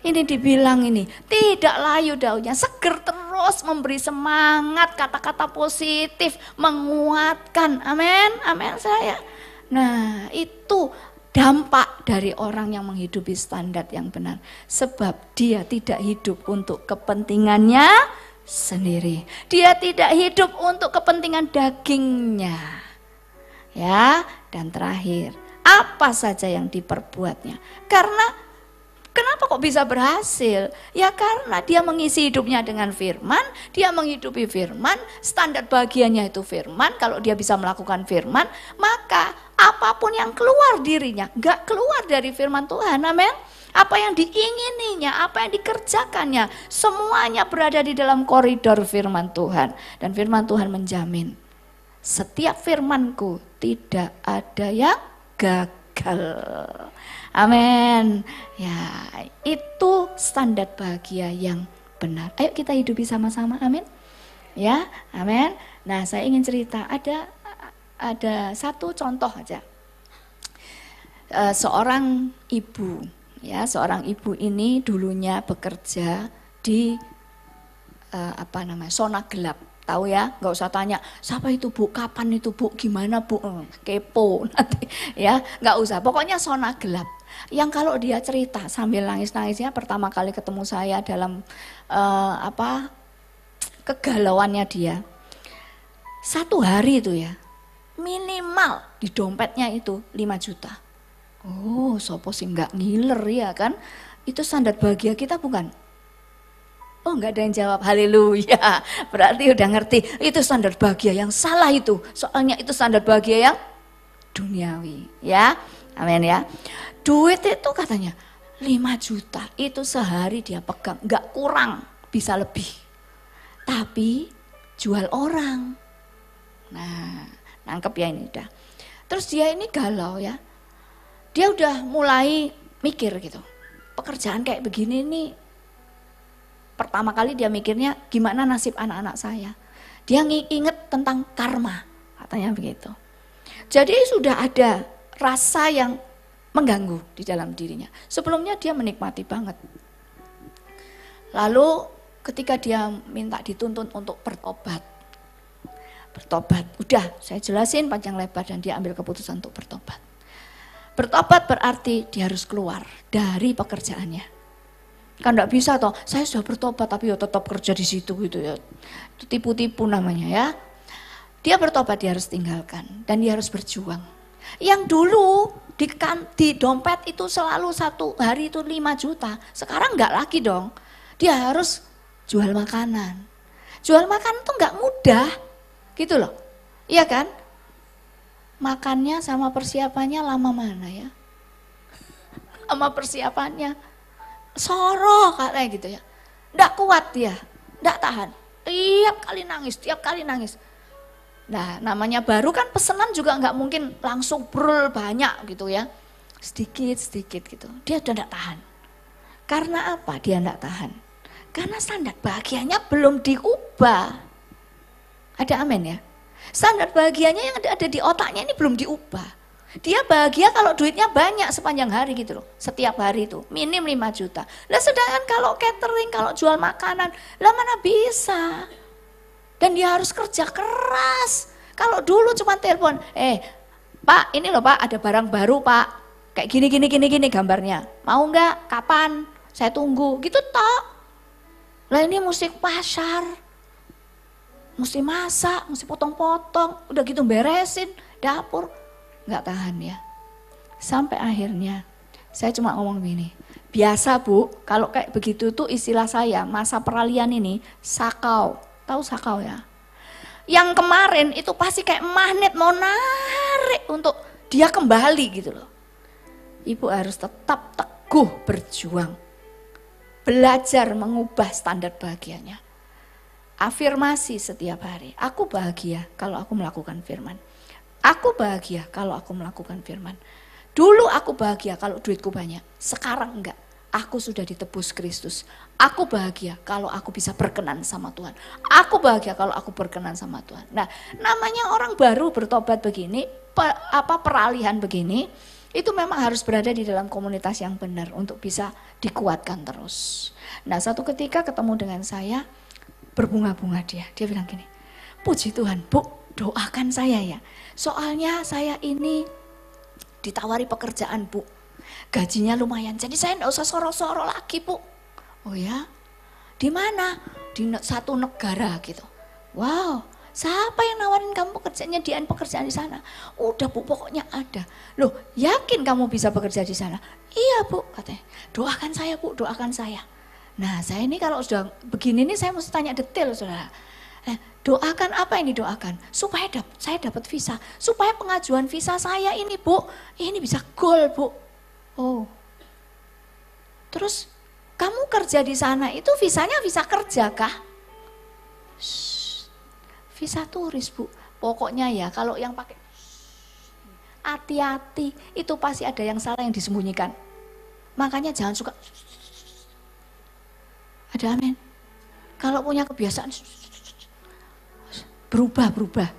Ini dibilang ini, tidak layu daunnya, seger terus memberi semangat, kata-kata positif, menguatkan, amin, amin saya. Nah itu dampak dari orang yang menghidupi standar yang benar. Sebab dia tidak hidup untuk kepentingannya sendiri. Dia tidak hidup untuk kepentingan dagingnya. Ya, dan terakhir, apa saja yang diperbuatnya. Karena kenapa kok bisa berhasil? Ya karena dia mengisi hidupnya dengan firman, dia menghidupi firman, standar bahagianya itu firman. Kalau dia bisa melakukan firman, maka apapun yang keluar dirinya, gak keluar dari firman Tuhan, amin. Apa yang diingininya, apa yang dikerjakannya, semuanya berada di dalam koridor firman Tuhan. Dan firman Tuhan menjamin, setiap firmanku tidak ada yang gagal. Amin. Ya, itu standar bahagia yang benar. Ayo kita hidupi sama-sama, amin. Ya, amin. Nah, saya ingin cerita, ada satu contoh aja. Seorang ibu, ya, seorang ibu ini dulunya bekerja di zona gelap. Tahu ya, nggak usah tanya siapa itu Bu, kapan itu Bu, gimana Bu, kepo nanti ya, nggak usah. Pokoknya zona gelap. Yang kalau dia cerita sambil nangis-nangisnya, pertama kali ketemu saya dalam kegalauannya dia. Satu hari itu ya, minimal di dompetnya itu 5 juta. Oh, sopo sih nggak ngiler ya kan? Itu standar bahagia kita bukan? Oh, nggak ada yang jawab, haleluya. Berarti udah ngerti, itu standar bahagia yang salah itu. Soalnya itu standar bahagia yang duniawi, ya. Amin ya. Duit itu katanya 5 juta, itu sehari dia pegang, nggak kurang, bisa lebih. Tapi jual orang. Nah, nangkep ya ini udah. Terus dia ini galau ya. Dia udah mulai mikir gitu. Pekerjaan kayak begini nih, pertama kali dia mikirnya gimana nasib anak-anak saya. Dia inget tentang karma, katanya begitu. Jadi sudah ada rasa yang mengganggu di dalam dirinya. Sebelumnya dia menikmati banget. Lalu ketika dia minta dituntun untuk bertobat. Udah saya jelasin panjang lebar dan dia ambil keputusan untuk bertobat. Bertobat berarti dia harus keluar dari pekerjaannya. Kan enggak bisa toh, saya sudah bertobat tapi ya tetap kerja di situ gitu ya. Itu tipu-tipu namanya ya. Dia bertobat, dia harus tinggalkan dan dia harus berjuang. Yang dulu di dompet itu selalu satu hari itu 5 juta, sekarang enggak lagi dong. Dia harus jual makanan. Jual makanan tuh enggak mudah gitu loh, iya kan? Makannya sama persiapannya lama mana ya? Sama persiapannya soroh katanya gitu ya. Nggak kuat dia, nggak tahan. Tiap kali nangis. Nah namanya baru kan pesanan juga nggak mungkin langsung banyak gitu ya. Sedikit gitu. Dia udah nggak tahan. Karena apa dia nggak tahan? Karena standar bahagianya belum diubah. Ada amin ya? Standar bahagianya yang ada di otaknya ini belum diubah. Dia bahagia kalau duitnya banyak sepanjang hari gitu loh. Setiap hari itu minim 5 juta. Lah sedangkan kalau catering, kalau jual makanan, lah mana bisa. Dan dia harus kerja keras. Kalau dulu cuma telepon, Pak ini loh Pak ada barang baru Pak. Kayak gini gambarnya. Mau enggak? Kapan? Saya tunggu. Gitu toh. Lah ini mesti pasar. Mesti masak, mesti potong-potong. Udah gitu beresin dapur. Nggak tahan ya. Sampai akhirnya saya cuma ngomong gini, biasa Bu, kalau kayak begitu tuh istilah saya masa peralihan ini sakau. Tahu sakau ya? Yang kemarin itu pasti kayak magnet mau narik untuk dia kembali gitu loh. Ibu harus tetap teguh berjuang. Belajar mengubah standar bahagianya. Afirmasi setiap hari, aku bahagia kalau aku melakukan firman. Aku bahagia kalau aku melakukan firman. Dulu aku bahagia kalau duitku banyak, sekarang enggak. Aku sudah ditebus Kristus. Aku bahagia kalau aku bisa berkenan sama Tuhan. Aku bahagia kalau aku berkenan sama Tuhan. Nah, namanya orang baru bertobat begini, peralihan begini, itu memang harus berada di dalam komunitas yang benar untuk bisa dikuatkan terus. Nah, satu ketika ketemu dengan saya, berbunga-bunga dia bilang gini, puji Tuhan Bu, doakan saya ya. Soalnya saya ini ditawari pekerjaan Bu, gajinya lumayan, jadi saya enggak usah soro-soro lagi Bu. Oh ya, di mana? Di satu negara gitu. Wow, siapa yang nawarin kamu pekerjaan di sana? Udah Bu, pokoknya ada. Loh, yakin kamu bisa bekerja di sana? Iya Bu, katanya. Doakan saya Bu, doakan saya. Nah, saya ini kalau sudah begini nih saya mesti tanya detail Saudara. Doakan apa yang didoakan? Supaya saya dapat visa. Supaya pengajuan visa saya ini Bu, ini bisa goal Bu. Oh. Terus kamu kerja di sana itu visanya visa kerja kah? Visa turis Bu. Pokoknya ya kalau yang pakai hati-hati, itu pasti ada yang salah yang disembunyikan. Makanya jangan suka. Ada amin. Kalau punya kebiasaan berubah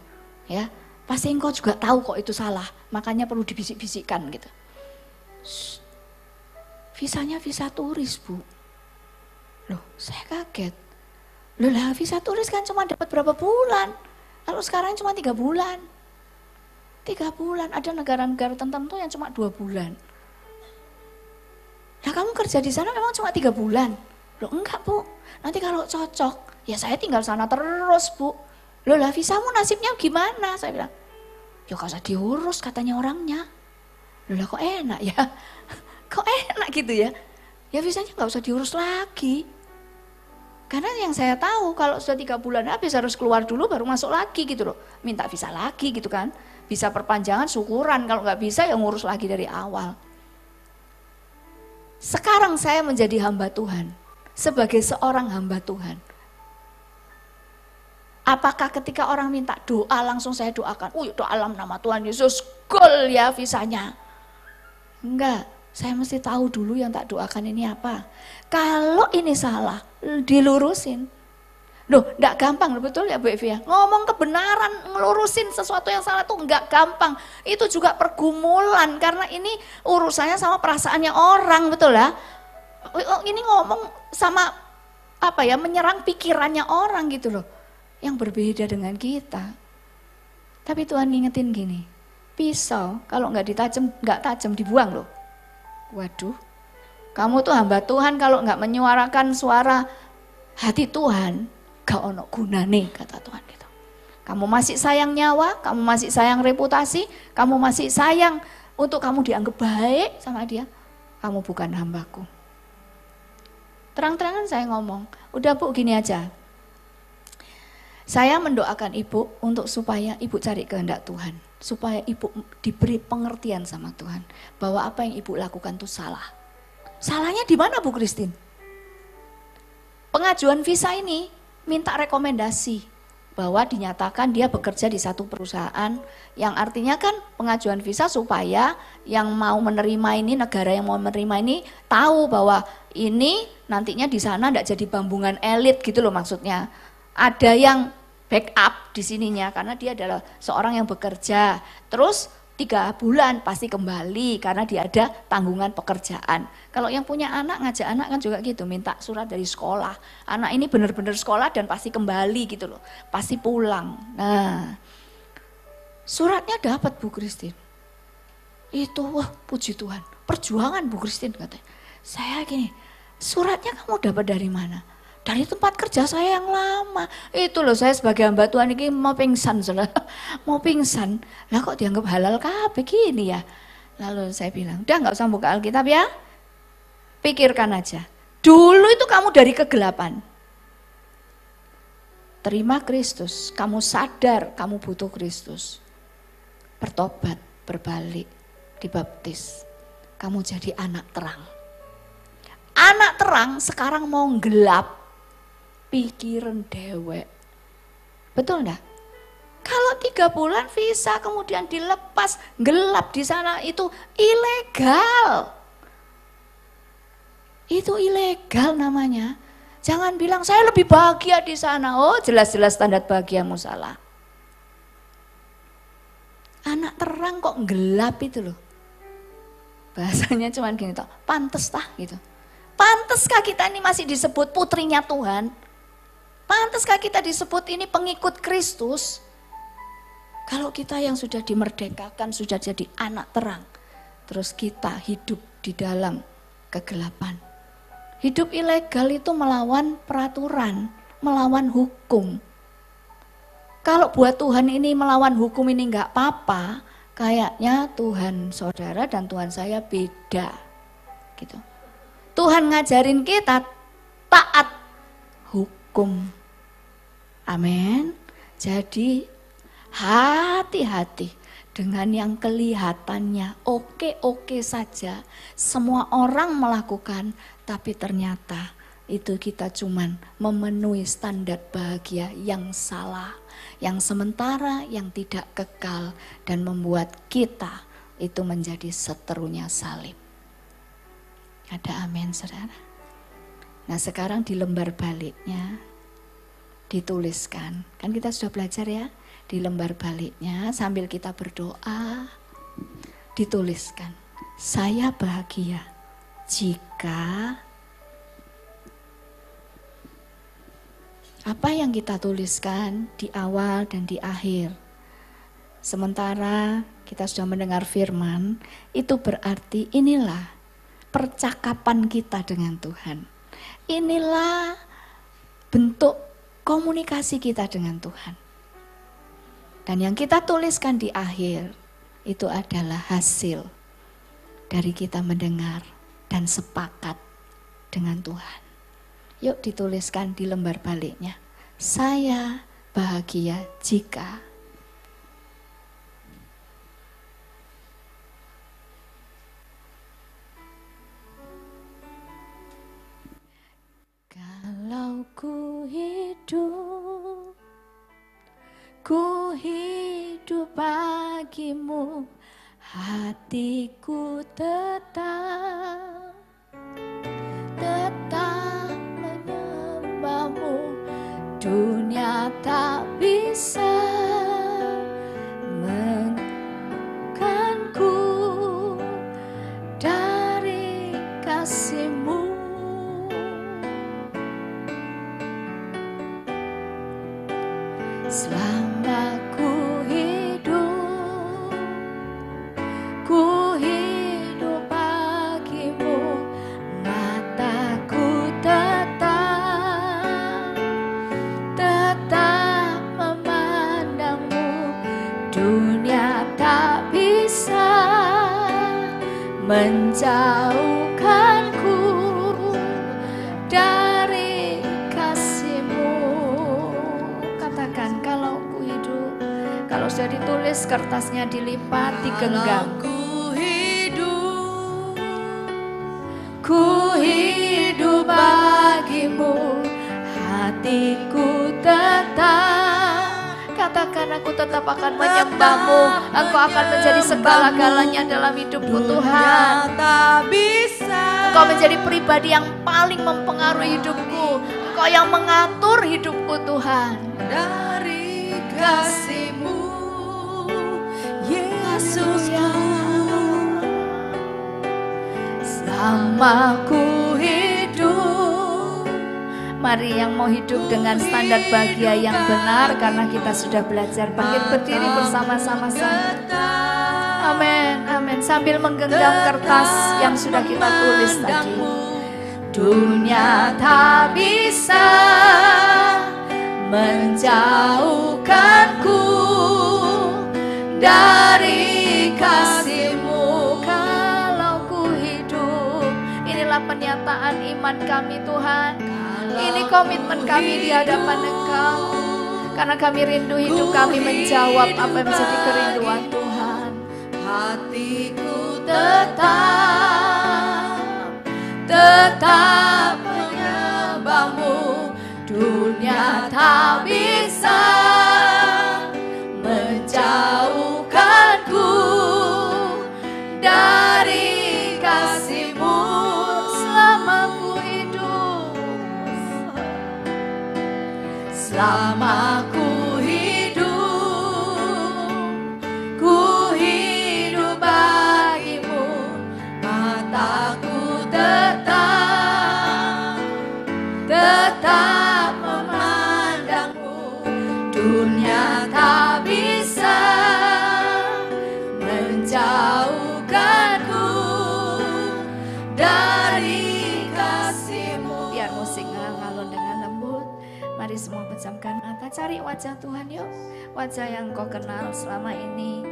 ya, pasti engkau juga tahu kok itu salah, makanya perlu dibisik-bisikkan gitu. Visanya visa turis Bu. Loh, saya kaget. Loh lah, visa turis kan cuma dapat berapa bulan, kalau sekarang cuma 3 bulan. 3 bulan, ada negara-negara tertentu yang cuma 2 bulan. Nah kamu kerja di sana memang cuma 3 bulan. Loh enggak Bu, nanti kalau cocok, ya saya tinggal sana terus Bu. Loh lah visamu nasibnya gimana? Saya bilang, ya gak usah diurus katanya orangnya. Loh lah kok enak ya? Kok enak gitu ya? Ya visanya gak usah diurus lagi. Karena yang saya tahu kalau sudah 3 bulan habis harus keluar dulu baru masuk lagi gitu loh. Minta visa lagi gitu kan. Bisa perpanjangan syukuran, kalau gak bisa ya ngurus lagi dari awal. Sekarang saya menjadi hamba Tuhan. Sebagai seorang hamba Tuhan. Apakah ketika orang minta doa langsung saya doakan, doa dalam nama Tuhan Yesus, gol ya visanya. Enggak, saya mesti tahu dulu yang tak doakan ini apa. Kalau ini salah, dilurusin. Loh, enggak gampang, betul ya Bu Evi ya? Ngomong kebenaran, ngelurusin sesuatu yang salah tuh enggak gampang. Itu juga pergumulan, karena ini urusannya sama perasaannya orang, betul ya? Ini ngomong sama menyerang pikirannya orang gitu loh. Yang berbeda dengan kita. Tapi Tuhan ngingetin gini, pisau kalau nggak tajam dibuang loh. Waduh, kamu tuh hamba Tuhan kalau nggak menyuarakan suara hati Tuhan, gak ono gunane kata Tuhan gitu. Kamu masih sayang nyawa, kamu masih sayang reputasi, kamu masih sayang untuk kamu dianggap baik sama dia, kamu bukan hambaku. Terang-terangan saya ngomong, udah Bu gini aja. Saya mendoakan ibu untuk supaya ibu cari kehendak Tuhan. Supaya ibu diberi pengertian sama Tuhan. Bahwa apa yang ibu lakukan itu salah. Salahnya di mana Bu Christine? Pengajuan visa ini minta rekomendasi. bahwa dinyatakan dia bekerja di satu perusahaan, yang artinya kan pengajuan visa supaya yang mau menerima ini, negara yang mau menerima ini tahu bahwa ini nantinya di sana tidak jadi bambungan elit gitu loh maksudnya. Ada yang backup di sininya karena dia adalah seorang yang bekerja. Terus 3 bulan pasti kembali karena dia ada tanggungan pekerjaan. Kalau yang punya anak, ngajak anak kan juga gitu, minta surat dari sekolah. Anak ini benar-benar sekolah dan pasti kembali gitu loh, pasti pulang. Nah, suratnya dapat Bu Christine. Itu wah puji Tuhan, perjuangan Bu Christine katanya. Saya gini, suratnya kamu dapat dari mana? Dari tempat kerja saya yang lama. Itu loh saya sebagai hamba Tuhan ini mau pingsan, saudara. Mau pingsan. Lah kok dianggap halal kabeh gini ya? Lalu saya bilang, udah gak usah buka Alkitab ya. Pikirkan aja. Dulu itu kamu dari kegelapan. Terima Kristus. Kamu sadar kamu butuh Kristus. Bertobat, berbalik, dibaptis. Kamu jadi anak terang. Anak terang sekarang mau gelap. Pikiran dewek. Betul enggak? Kalau 3 bulan visa kemudian dilepas, gelap di sana itu ilegal. Itu ilegal namanya. Jangan bilang saya lebih bahagia di sana. Oh, jelas-jelas standar bahagiamu salah. Anak terang kok gelap itu loh. Bahasanya cuman gini toh, pantes tah gitu. Panteskah kita ini masih disebut putrinya Tuhan? Panteskah kita disebut ini pengikut Kristus? Kalau kita yang sudah dimerdekakan, sudah jadi anak terang, terus kita hidup di dalam kegelapan. Hidup ilegal itu melawan peraturan, melawan hukum. Kalau buat Tuhan ini melawan hukum ini enggak apa-apa, kayaknya Tuhan saudara dan Tuhan saya beda. Gitu. Tuhan ngajarin kita taat hukum. Amin. Jadi hati-hati dengan yang kelihatannya oke-oke saja. Semua orang melakukan, tapi ternyata itu kita cuman memenuhi standar bahagia yang salah, yang sementara, yang tidak kekal, dan membuat kita itu menjadi seterunya salib. Ada amin saudara. Nah sekarang di lembar baliknya dituliskan, kan kita sudah belajar ya, di lembar baliknya sambil kita berdoa dituliskan, saya bahagia jika apa yang kita tuliskan di awal dan di akhir. Sementara kita sudah mendengar firman, itu berarti inilah percakapan kita dengan Tuhan. Inilah bentuk komunikasi kita dengan Tuhan. Dan yang kita tuliskan di akhir itu adalah hasil dari kita mendengar dan sepakat dengan Tuhan. Yuk dituliskan di lembar baliknya. Saya bahagia jika kalau ku hidup bagimu, hatiku tetap menyembahmu. Dunia tak bisa mengganggu dari kasih-Mu. Selama ku hidup bagimu, mataku tetap memandangmu. Dunia tak bisa menjauhkanku dari kasih-Mu. Katakan, kalau ku hidup, kalau sudah ditulis kertasnya dilipat, digenggam. Ku hidup bagimu, hatiku tetap katakan aku tetap akan menyembah-Mu. Engkau akan menjadi segala-galanya dalam hidupku Tuhan. Tak bisa. Engkau menjadi pribadi yang paling mempengaruhi hidupku. Engkau yang mengatur hidupku Tuhan. Dari kasih-Mu Yesus, selama ku hidup. Mari yang mau hidup dengan standar bahagia yang benar, karena kita sudah belajar, bangkit berdiri bersama-sama. Amin, amin. Sambil menggenggam kertas yang sudah kita tulis tadi. Dunia tak bisa menjauhkanku dari kasih-Mu kalau ku hidup. Inilah pernyataan iman kami Tuhan. Ini komitmen kami di hadapan Engkau. Karena kami rindu hidup kami menjawab apa yang menjadi kerinduan Tuhan. hatiku Tetap menyembah-Mu. Dunia tak bisa menjauhkanku dari kasih-Mu selama ku hidup. Selama ku hidup bagi-Mu. Mataku tetap memandang-Mu. Dunia tak bisa menjauhkanku dari kasih-Mu. Biar musik ngalun dengan lembut. Mari semua pejamkan mata, cari wajah Tuhan yuk. Wajah yang kau kenal selama ini.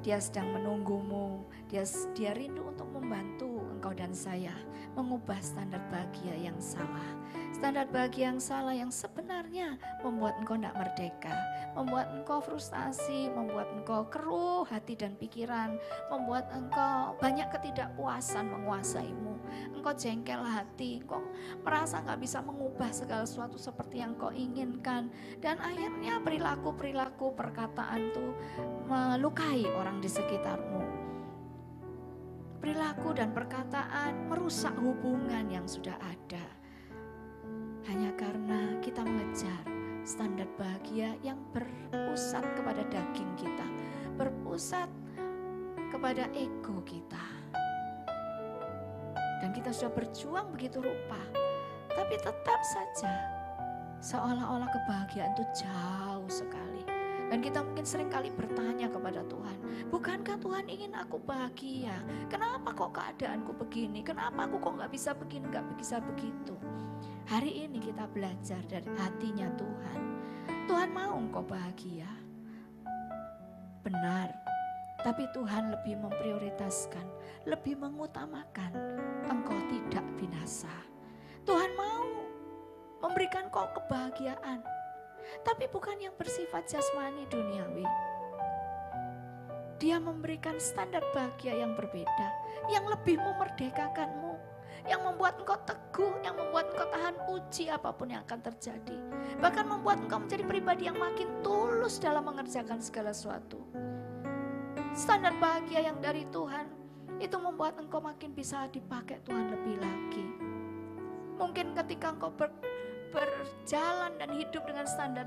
Dia sedang menunggu-Mu. Dia rindu untuk membantu engkau dan saya mengubah standar bahagia yang salah. Standar bahagia yang salah yang sebenarnya membuat engkau tidak merdeka, membuat engkau frustasi, membuat engkau keruh hati dan pikiran, membuat engkau banyak ketidakpuasan menguasaimu. Engkau jengkel hati, engkau merasa gak bisa mengubah segala sesuatu seperti yang kau inginkan. Dan akhirnya perilaku-perilaku perkataan itu melukai orang di sekitarmu. Perilaku dan perkataan merusak hubungan yang sudah ada. Hanya karena kita mengejar standar bahagia yang berpusat kepada daging kita, berpusat kepada ego kita. Dan kita sudah berjuang begitu rupa, tapi tetap saja seolah-olah kebahagiaan itu jauh sekali. Dan kita mungkin sering kali bertanya kepada Tuhan, bukankah Tuhan ingin aku bahagia? Kenapa kok keadaanku begini? Kenapa aku kok gak bisa begini, gak bisa begitu? Hari ini kita belajar dari hatinya Tuhan. Tuhan mau engkau bahagia. Benar, tapi Tuhan lebih memprioritaskan, lebih mengutamakan engkau tidak binasa. Tuhan mau memberikan kau kebahagiaan, tapi bukan yang bersifat jasmani duniawi. Dia memberikan standar bahagia yang berbeda, yang lebih memerdekakanmu, yang membuat engkau teguh, yang membuat engkau tahan uji apapun yang akan terjadi. Bahkan membuat engkau menjadi pribadi yang makin tulus dalam mengerjakan segala sesuatu. Standar bahagia yang dari Tuhan itu membuat engkau makin bisa dipakai Tuhan lebih lagi. Mungkin ketika engkau berjalan dan hidup dengan standar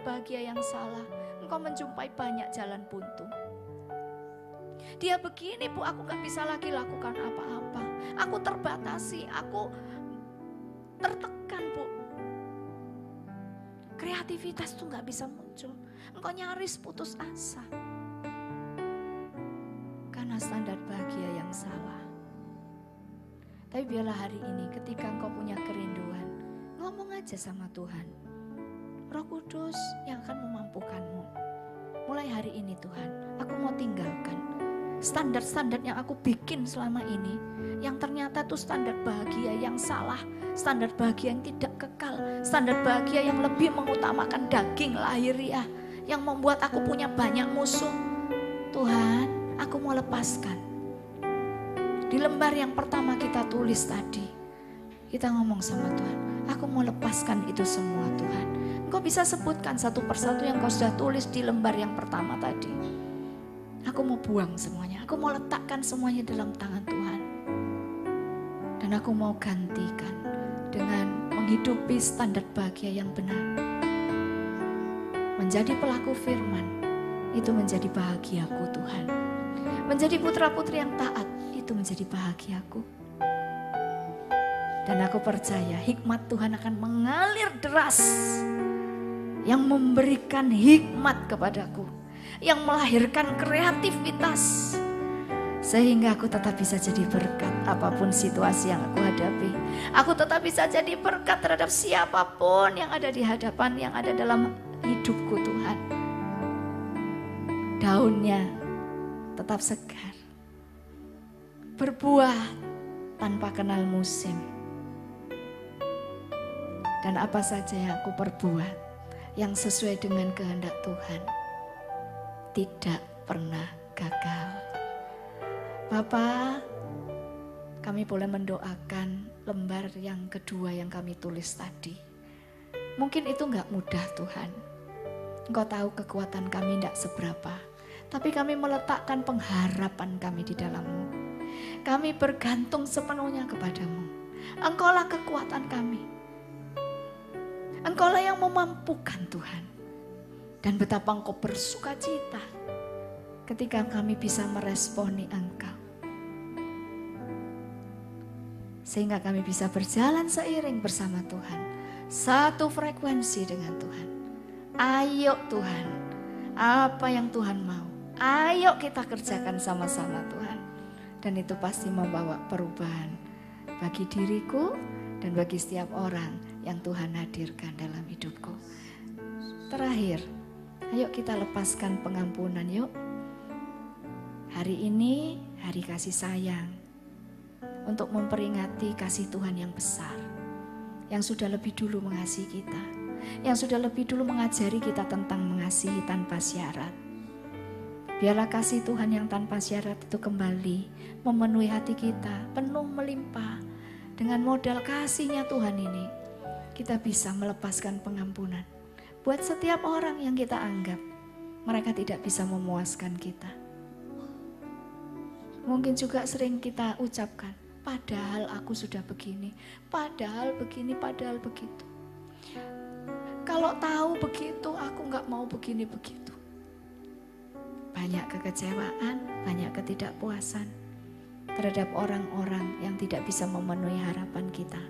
bahagia yang salah, engkau menjumpai banyak jalan buntu. Dia begini, Bu, aku gak bisa lagi lakukan apa-apa. Aku terbatasi, aku tertekan, Bu. Kreativitas tuh gak bisa muncul. Engkau nyaris putus asa karena standar bahagia yang salah. Tapi biarlah hari ini ketika engkau punya kerinduan, ngomong aja sama Tuhan. Roh Kudus yang akan memampukanmu. Mulai hari ini Tuhan, aku mau tinggalkan standar-standar yang aku bikin selama ini, yang ternyata itu standar bahagia yang salah, standar bahagia yang tidak kekal, standar bahagia yang lebih mengutamakan daging lahiriah, yang membuat aku punya banyak musuh. Tuhan, aku mau lepaskan. Di lembar yang pertama kita tulis tadi, kita ngomong sama Tuhan, aku mau lepaskan itu semua Tuhan. Engkau bisa sebutkan satu persatu yang kau sudah tulis di lembar yang pertama tadi. Aku mau buang semuanya, aku mau letakkan semuanya dalam tangan Tuhan. Dan aku mau gantikan dengan menghidupi standar bahagia yang benar. Menjadi pelaku firman, itu menjadi bahagiaku Tuhan. Menjadi putra-putri yang taat, itu menjadi bahagiaku. Dan aku percaya hikmat Tuhan akan mengalir deras. Yang memberikan hikmat kepadaku. Yang melahirkan kreativitas. Sehingga aku tetap bisa jadi berkat apapun situasi yang aku hadapi. Aku tetap bisa jadi berkat terhadap siapapun yang ada di hadapan, yang ada dalam hidupku Tuhan. Daunnya tetap segar. Berbuah tanpa kenal musim. Dan apa saja yang aku perbuat yang sesuai dengan kehendak Tuhan tidak pernah gagal. Bapa, kami boleh mendoakan lembar yang kedua yang kami tulis tadi. Mungkin itu gak mudah Tuhan. Engkau tahu kekuatan kami tidak seberapa. Tapi kami meletakkan pengharapan kami di dalam-Mu. Kami bergantung sepenuhnya kepadamu. Engkaulah kekuatan kami. Engkaulah yang memampukan Tuhan. Dan betapa Engkau bersuka cita ketika kami bisa meresponi Engkau. Sehingga kami bisa berjalan seiring bersama Tuhan. Satu frekuensi dengan Tuhan. Ayo Tuhan, apa yang Tuhan mau. Ayo kita kerjakan sama-sama Tuhan. Dan itu pasti membawa perubahan bagi diriku dan bagi setiap orang yang Tuhan hadirkan dalam hidupku. Terakhir, ayo kita lepaskan pengampunan yuk. Hari ini hari kasih sayang. Untuk memperingati kasih Tuhan yang besar. Yang sudah lebih dulu mengasihi kita. Yang sudah lebih dulu mengajari kita tentang mengasihi tanpa syarat. Biarlah kasih Tuhan yang tanpa syarat itu kembali memenuhi hati kita, penuh melimpah. Dengan modal kasih-Nya Tuhan ini, kita bisa melepaskan pengampunan. Buat setiap orang yang kita anggap mereka tidak bisa memuaskan kita. Mungkin juga sering kita ucapkan, padahal aku sudah begini, padahal begini, padahal begitu. Kalau tahu begitu, aku gak mau begini begitu. Banyak kekecewaan, banyak ketidakpuasan terhadap orang-orang yang tidak bisa memenuhi harapan kita.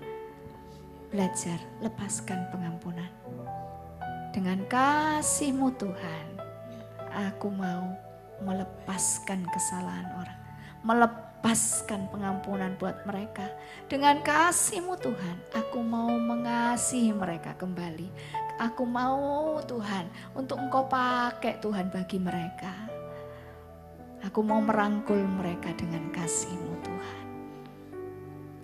Belajar lepaskan pengampunan. Dengan kasih-Mu Tuhan, aku mau melepaskan kesalahan orang. Melepaskan pengampunan buat mereka. Dengan kasih-Mu Tuhan, aku mau mengasihi mereka kembali. Aku mau Tuhan untuk Engkau pakai Tuhan bagi mereka. Aku mau merangkul mereka dengan kasih-Mu Tuhan.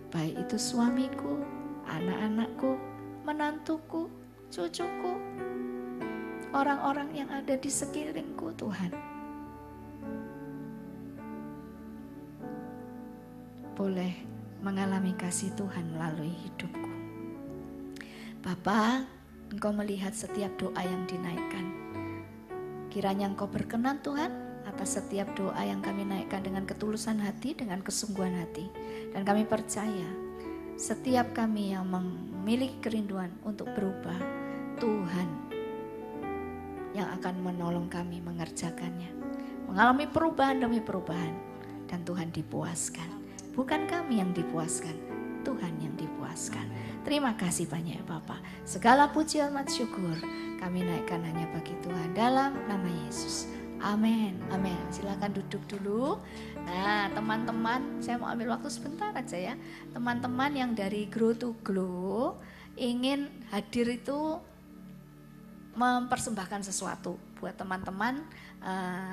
Baik itu suamiku, anak-anakku, menantuku, cucuku, orang-orang yang ada di sekelilingku Tuhan. Boleh mengalami kasih Tuhan melalui hidupku. Bapa, Engkau melihat setiap doa yang dinaikkan. Kiranya Engkau berkenan Tuhan atas setiap doa yang kami naikkan dengan ketulusan hati, dengan kesungguhan hati. Dan kami percaya setiap kami yang memiliki kerinduan untuk berubah, Tuhan yang akan menolong kami mengerjakannya. Mengalami perubahan demi perubahan. Dan Tuhan dipuaskan. Bukan kami yang dipuaskan, Tuhan yang dipuaskan. Terima kasih banyak Bapak. Segala puji hormat syukur kami naikkan hanya bagi Tuhan dalam nama Yesus. Amin, amin. Silakan duduk dulu. Nah teman-teman, saya mau ambil waktu sebentar aja ya. Teman-teman yang dari Grow to Glow ingin hadir itu mempersembahkan sesuatu buat teman-teman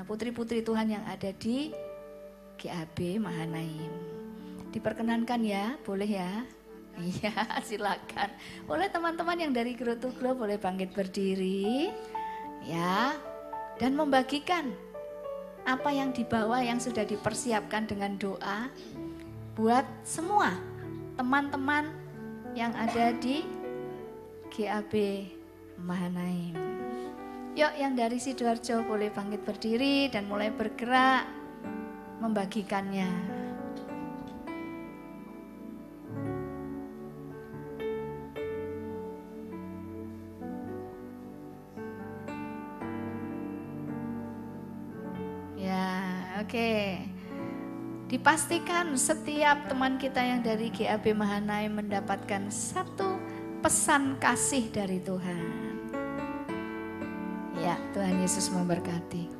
putri-putri Tuhan yang ada di GAB Mahanaim. Diperkenankan ya, boleh ya? Iya, silakan. Boleh teman-teman yang dari Grow to Glow boleh bangkit berdiri. Ya. Dan membagikan apa yang dibawa yang sudah dipersiapkan dengan doa buat semua teman-teman yang ada di GAB Mahanaim. Yuk yang dari Sidoarjo boleh bangkit berdiri dan mulai bergerak membagikannya. Oke, dipastikan setiap teman kita yang dari GAB Mahanaim mendapatkan satu pesan kasih dari Tuhan. Ya, Tuhan Yesus memberkati.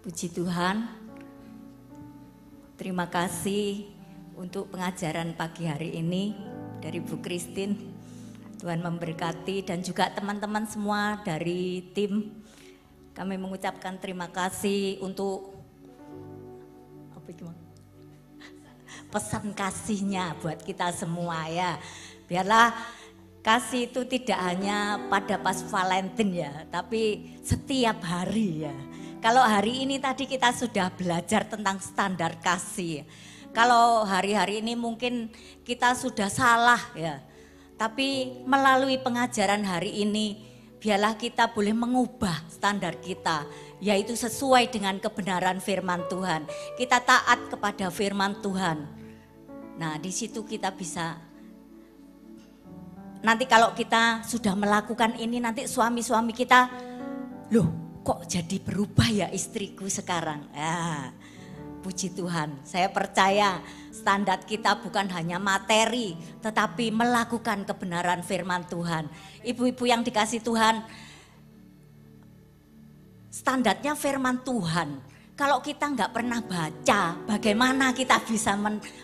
Puji Tuhan, terima kasih untuk pengajaran pagi hari ini dari Bu Christine. Tuhan memberkati dan juga teman-teman semua dari tim. Kami mengucapkan terima kasih untuk pesan kasihnya buat kita semua ya. Biarlah kasih itu tidak hanya pada pas Valentine ya, tapi setiap hari ya. Kalau hari ini tadi kita sudah belajar tentang standar kasih. Kalau hari-hari ini mungkin kita sudah salah ya. Tapi melalui pengajaran hari ini biarlah kita boleh mengubah standar kita. Yaitu sesuai dengan kebenaran firman Tuhan. Kita taat kepada firman Tuhan. Nah di situ kita bisa. Nanti kalau kita sudah melakukan ini nanti suami-suami kita loh. Kok jadi berubah ya istriku sekarang? Ya, puji Tuhan, saya percaya standar kita bukan hanya materi, tetapi melakukan kebenaran firman Tuhan. Ibu-ibu yang dikasih Tuhan, standarnya firman Tuhan. Kalau kita nggak pernah baca, bagaimana kita bisa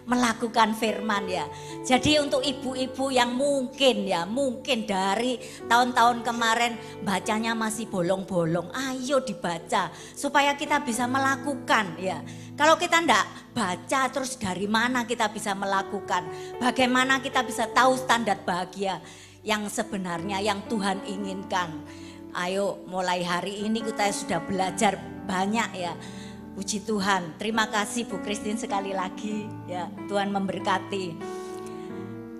melakukan firman ya. Jadi untuk ibu-ibu yang mungkin dari tahun-tahun kemarin bacanya masih bolong-bolong, ayo dibaca supaya kita bisa melakukan ya. Kalau kita nggak baca terus dari mana kita bisa melakukan, bagaimana kita bisa tahu standar bahagia yang sebenarnya yang Tuhan inginkan. Ayo mulai hari ini kita sudah belajar banyak ya. Puji Tuhan, terima kasih Bu Christine sekali lagi ya, Tuhan memberkati.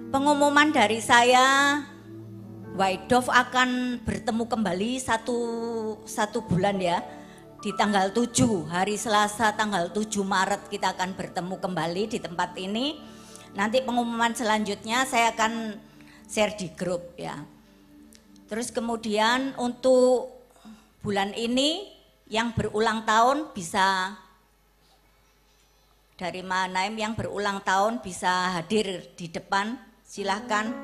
Pengumuman dari saya, Waidov akan bertemu kembali satu bulan ya. Di tanggal 7, hari Selasa tanggal 7 Maret kita akan bertemu kembali di tempat ini. Nanti pengumuman selanjutnya saya akan share di grup ya. Terus kemudian untuk bulan ini yang berulang tahun bisa dari Mahanaim yang berulang tahun bisa hadir di depan, silahkan.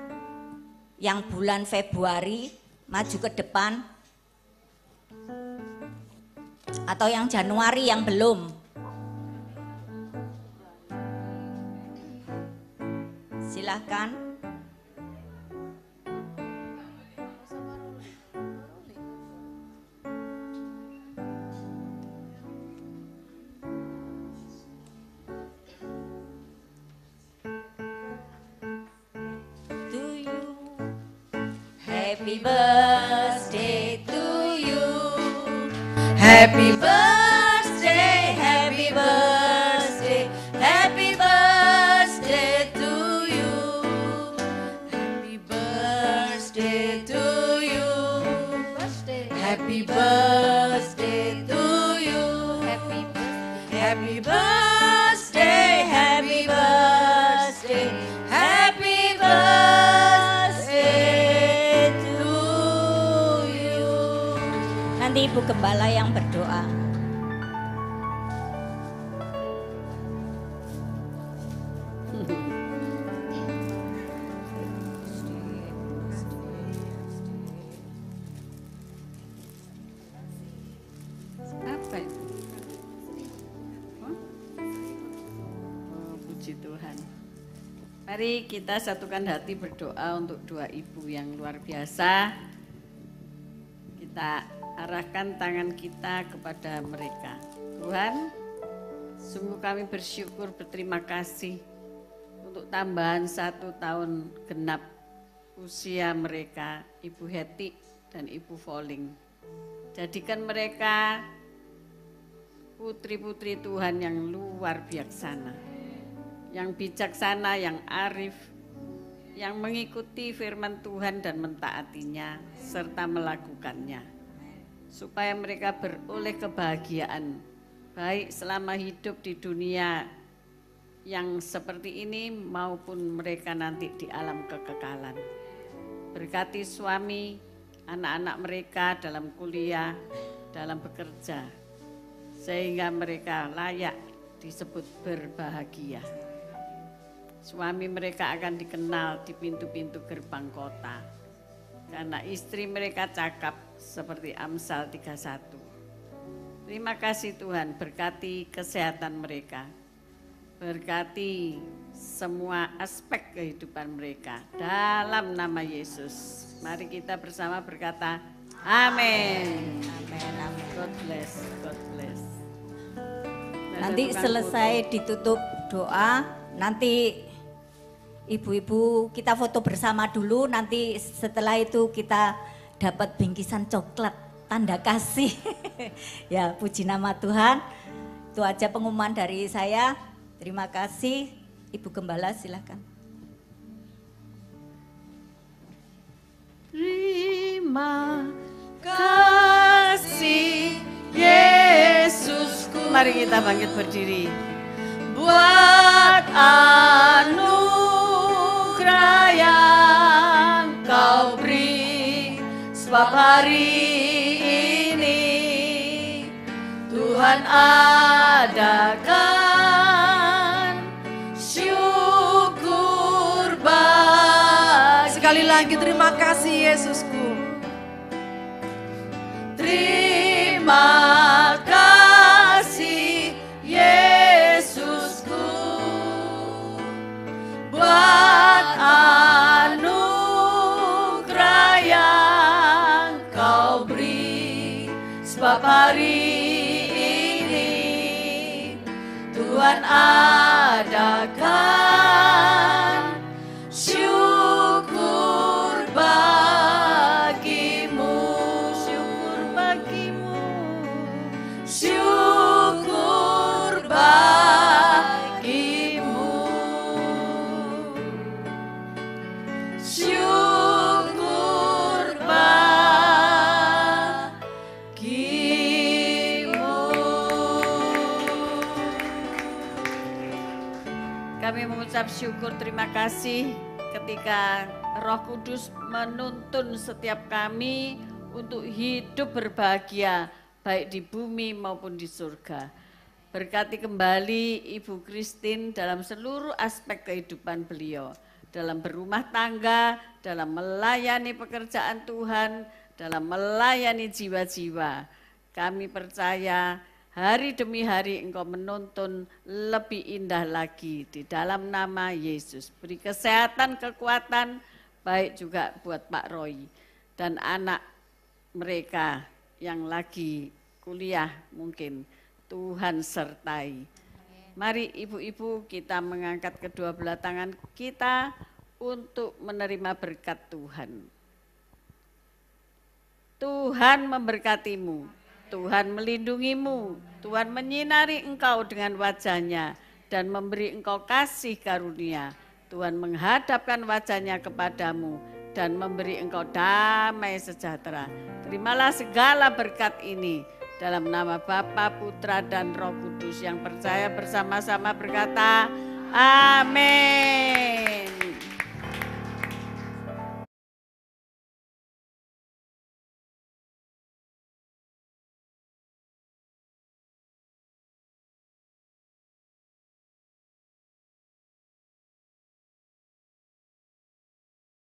Yang bulan Februari maju ke depan, atau yang Januari yang belum. Silahkan. Happy birthday to you. Happy birthday, happy birthday, happy birthday to you. Happy birthday to you. Happy birthday to you. Happy birthday, happy birthday, happy birthday. Nanti Ibu Gembala yang berdoa. Tuhan. Mari kita satukan hati berdoa untuk dua ibu yang luar biasa. Kita arahkan tangan kita kepada mereka. Tuhan, sungguh kami bersyukur, berterima kasih untuk tambahan 1 tahun genap usia mereka, Ibu Heti dan Ibu Voling. Jadikan mereka putri-putri Tuhan yang luar bijaksana, yang bijaksana, yang arif, yang mengikuti firman Tuhan dan mentaatinya serta melakukannya, supaya mereka beroleh kebahagiaan baik selama hidup di dunia yang seperti ini maupun mereka nanti di alam kekekalan. Berkati suami, anak-anak mereka dalam kuliah, dalam bekerja, sehingga mereka layak disebut berbahagia. Suami mereka akan dikenal di pintu-pintu gerbang kota, karena istri mereka cakap seperti Amsal 31. Terima kasih Tuhan, berkati kesehatan mereka, berkati semua aspek kehidupan mereka dalam nama Yesus. Mari kita bersama berkata amin. Amin, amin. God bless, God bless. Nanti selesai ditutup doa, nanti ibu-ibu kita foto bersama dulu, nanti setelah itu kita dapat bingkisan coklat tanda kasih. Ya, puji nama Tuhan. Itu aja pengumuman dari saya. Terima kasih. Ibu Gembala silakan. Terima kasih Yesusku. Mari kita bangkit berdiri. Buat anugerah yang Kau beri, sebab hari ini Tuhan adakan syukur bagi. Sekali lagi terima kasih Yesusku. Terima kasih Yesusku, buat anugerah yang Kau beri, sebab hari ini Tuhan adakan syukur bagimu, syukur bagimu, syukur bagimu, syukur bagimu. Kami mengucap syukur, terima kasih ketika Roh Kudus menuntun setiap kami untuk hidup berbahagia baik di bumi maupun di surga. Berkati kembali Ibu Christine dalam seluruh aspek kehidupan beliau, dalam berumah tangga, dalam melayani pekerjaan Tuhan, dalam melayani jiwa-jiwa. Kami percaya hari demi hari Engkau menuntun lebih indah lagi di dalam nama Yesus. Beri kesehatan, kekuatan, baik juga buat Pak Roy dan anak mereka yang lagi kuliah mungkin. Tuhan sertai. Mari ibu-ibu kita mengangkat kedua belah tangan kita untuk menerima berkat Tuhan. Tuhan memberkatimu, Tuhan melindungimu, Tuhan menyinari engkau dengan wajah-Nya dan memberi engkau kasih karunia. Tuhan menghadapkan wajah-Nya kepadamu dan memberi engkau damai sejahtera. Terimalah segala berkat ini dalam nama Bapa, Putra, dan Roh Kudus yang percaya bersama-sama berkata, amin.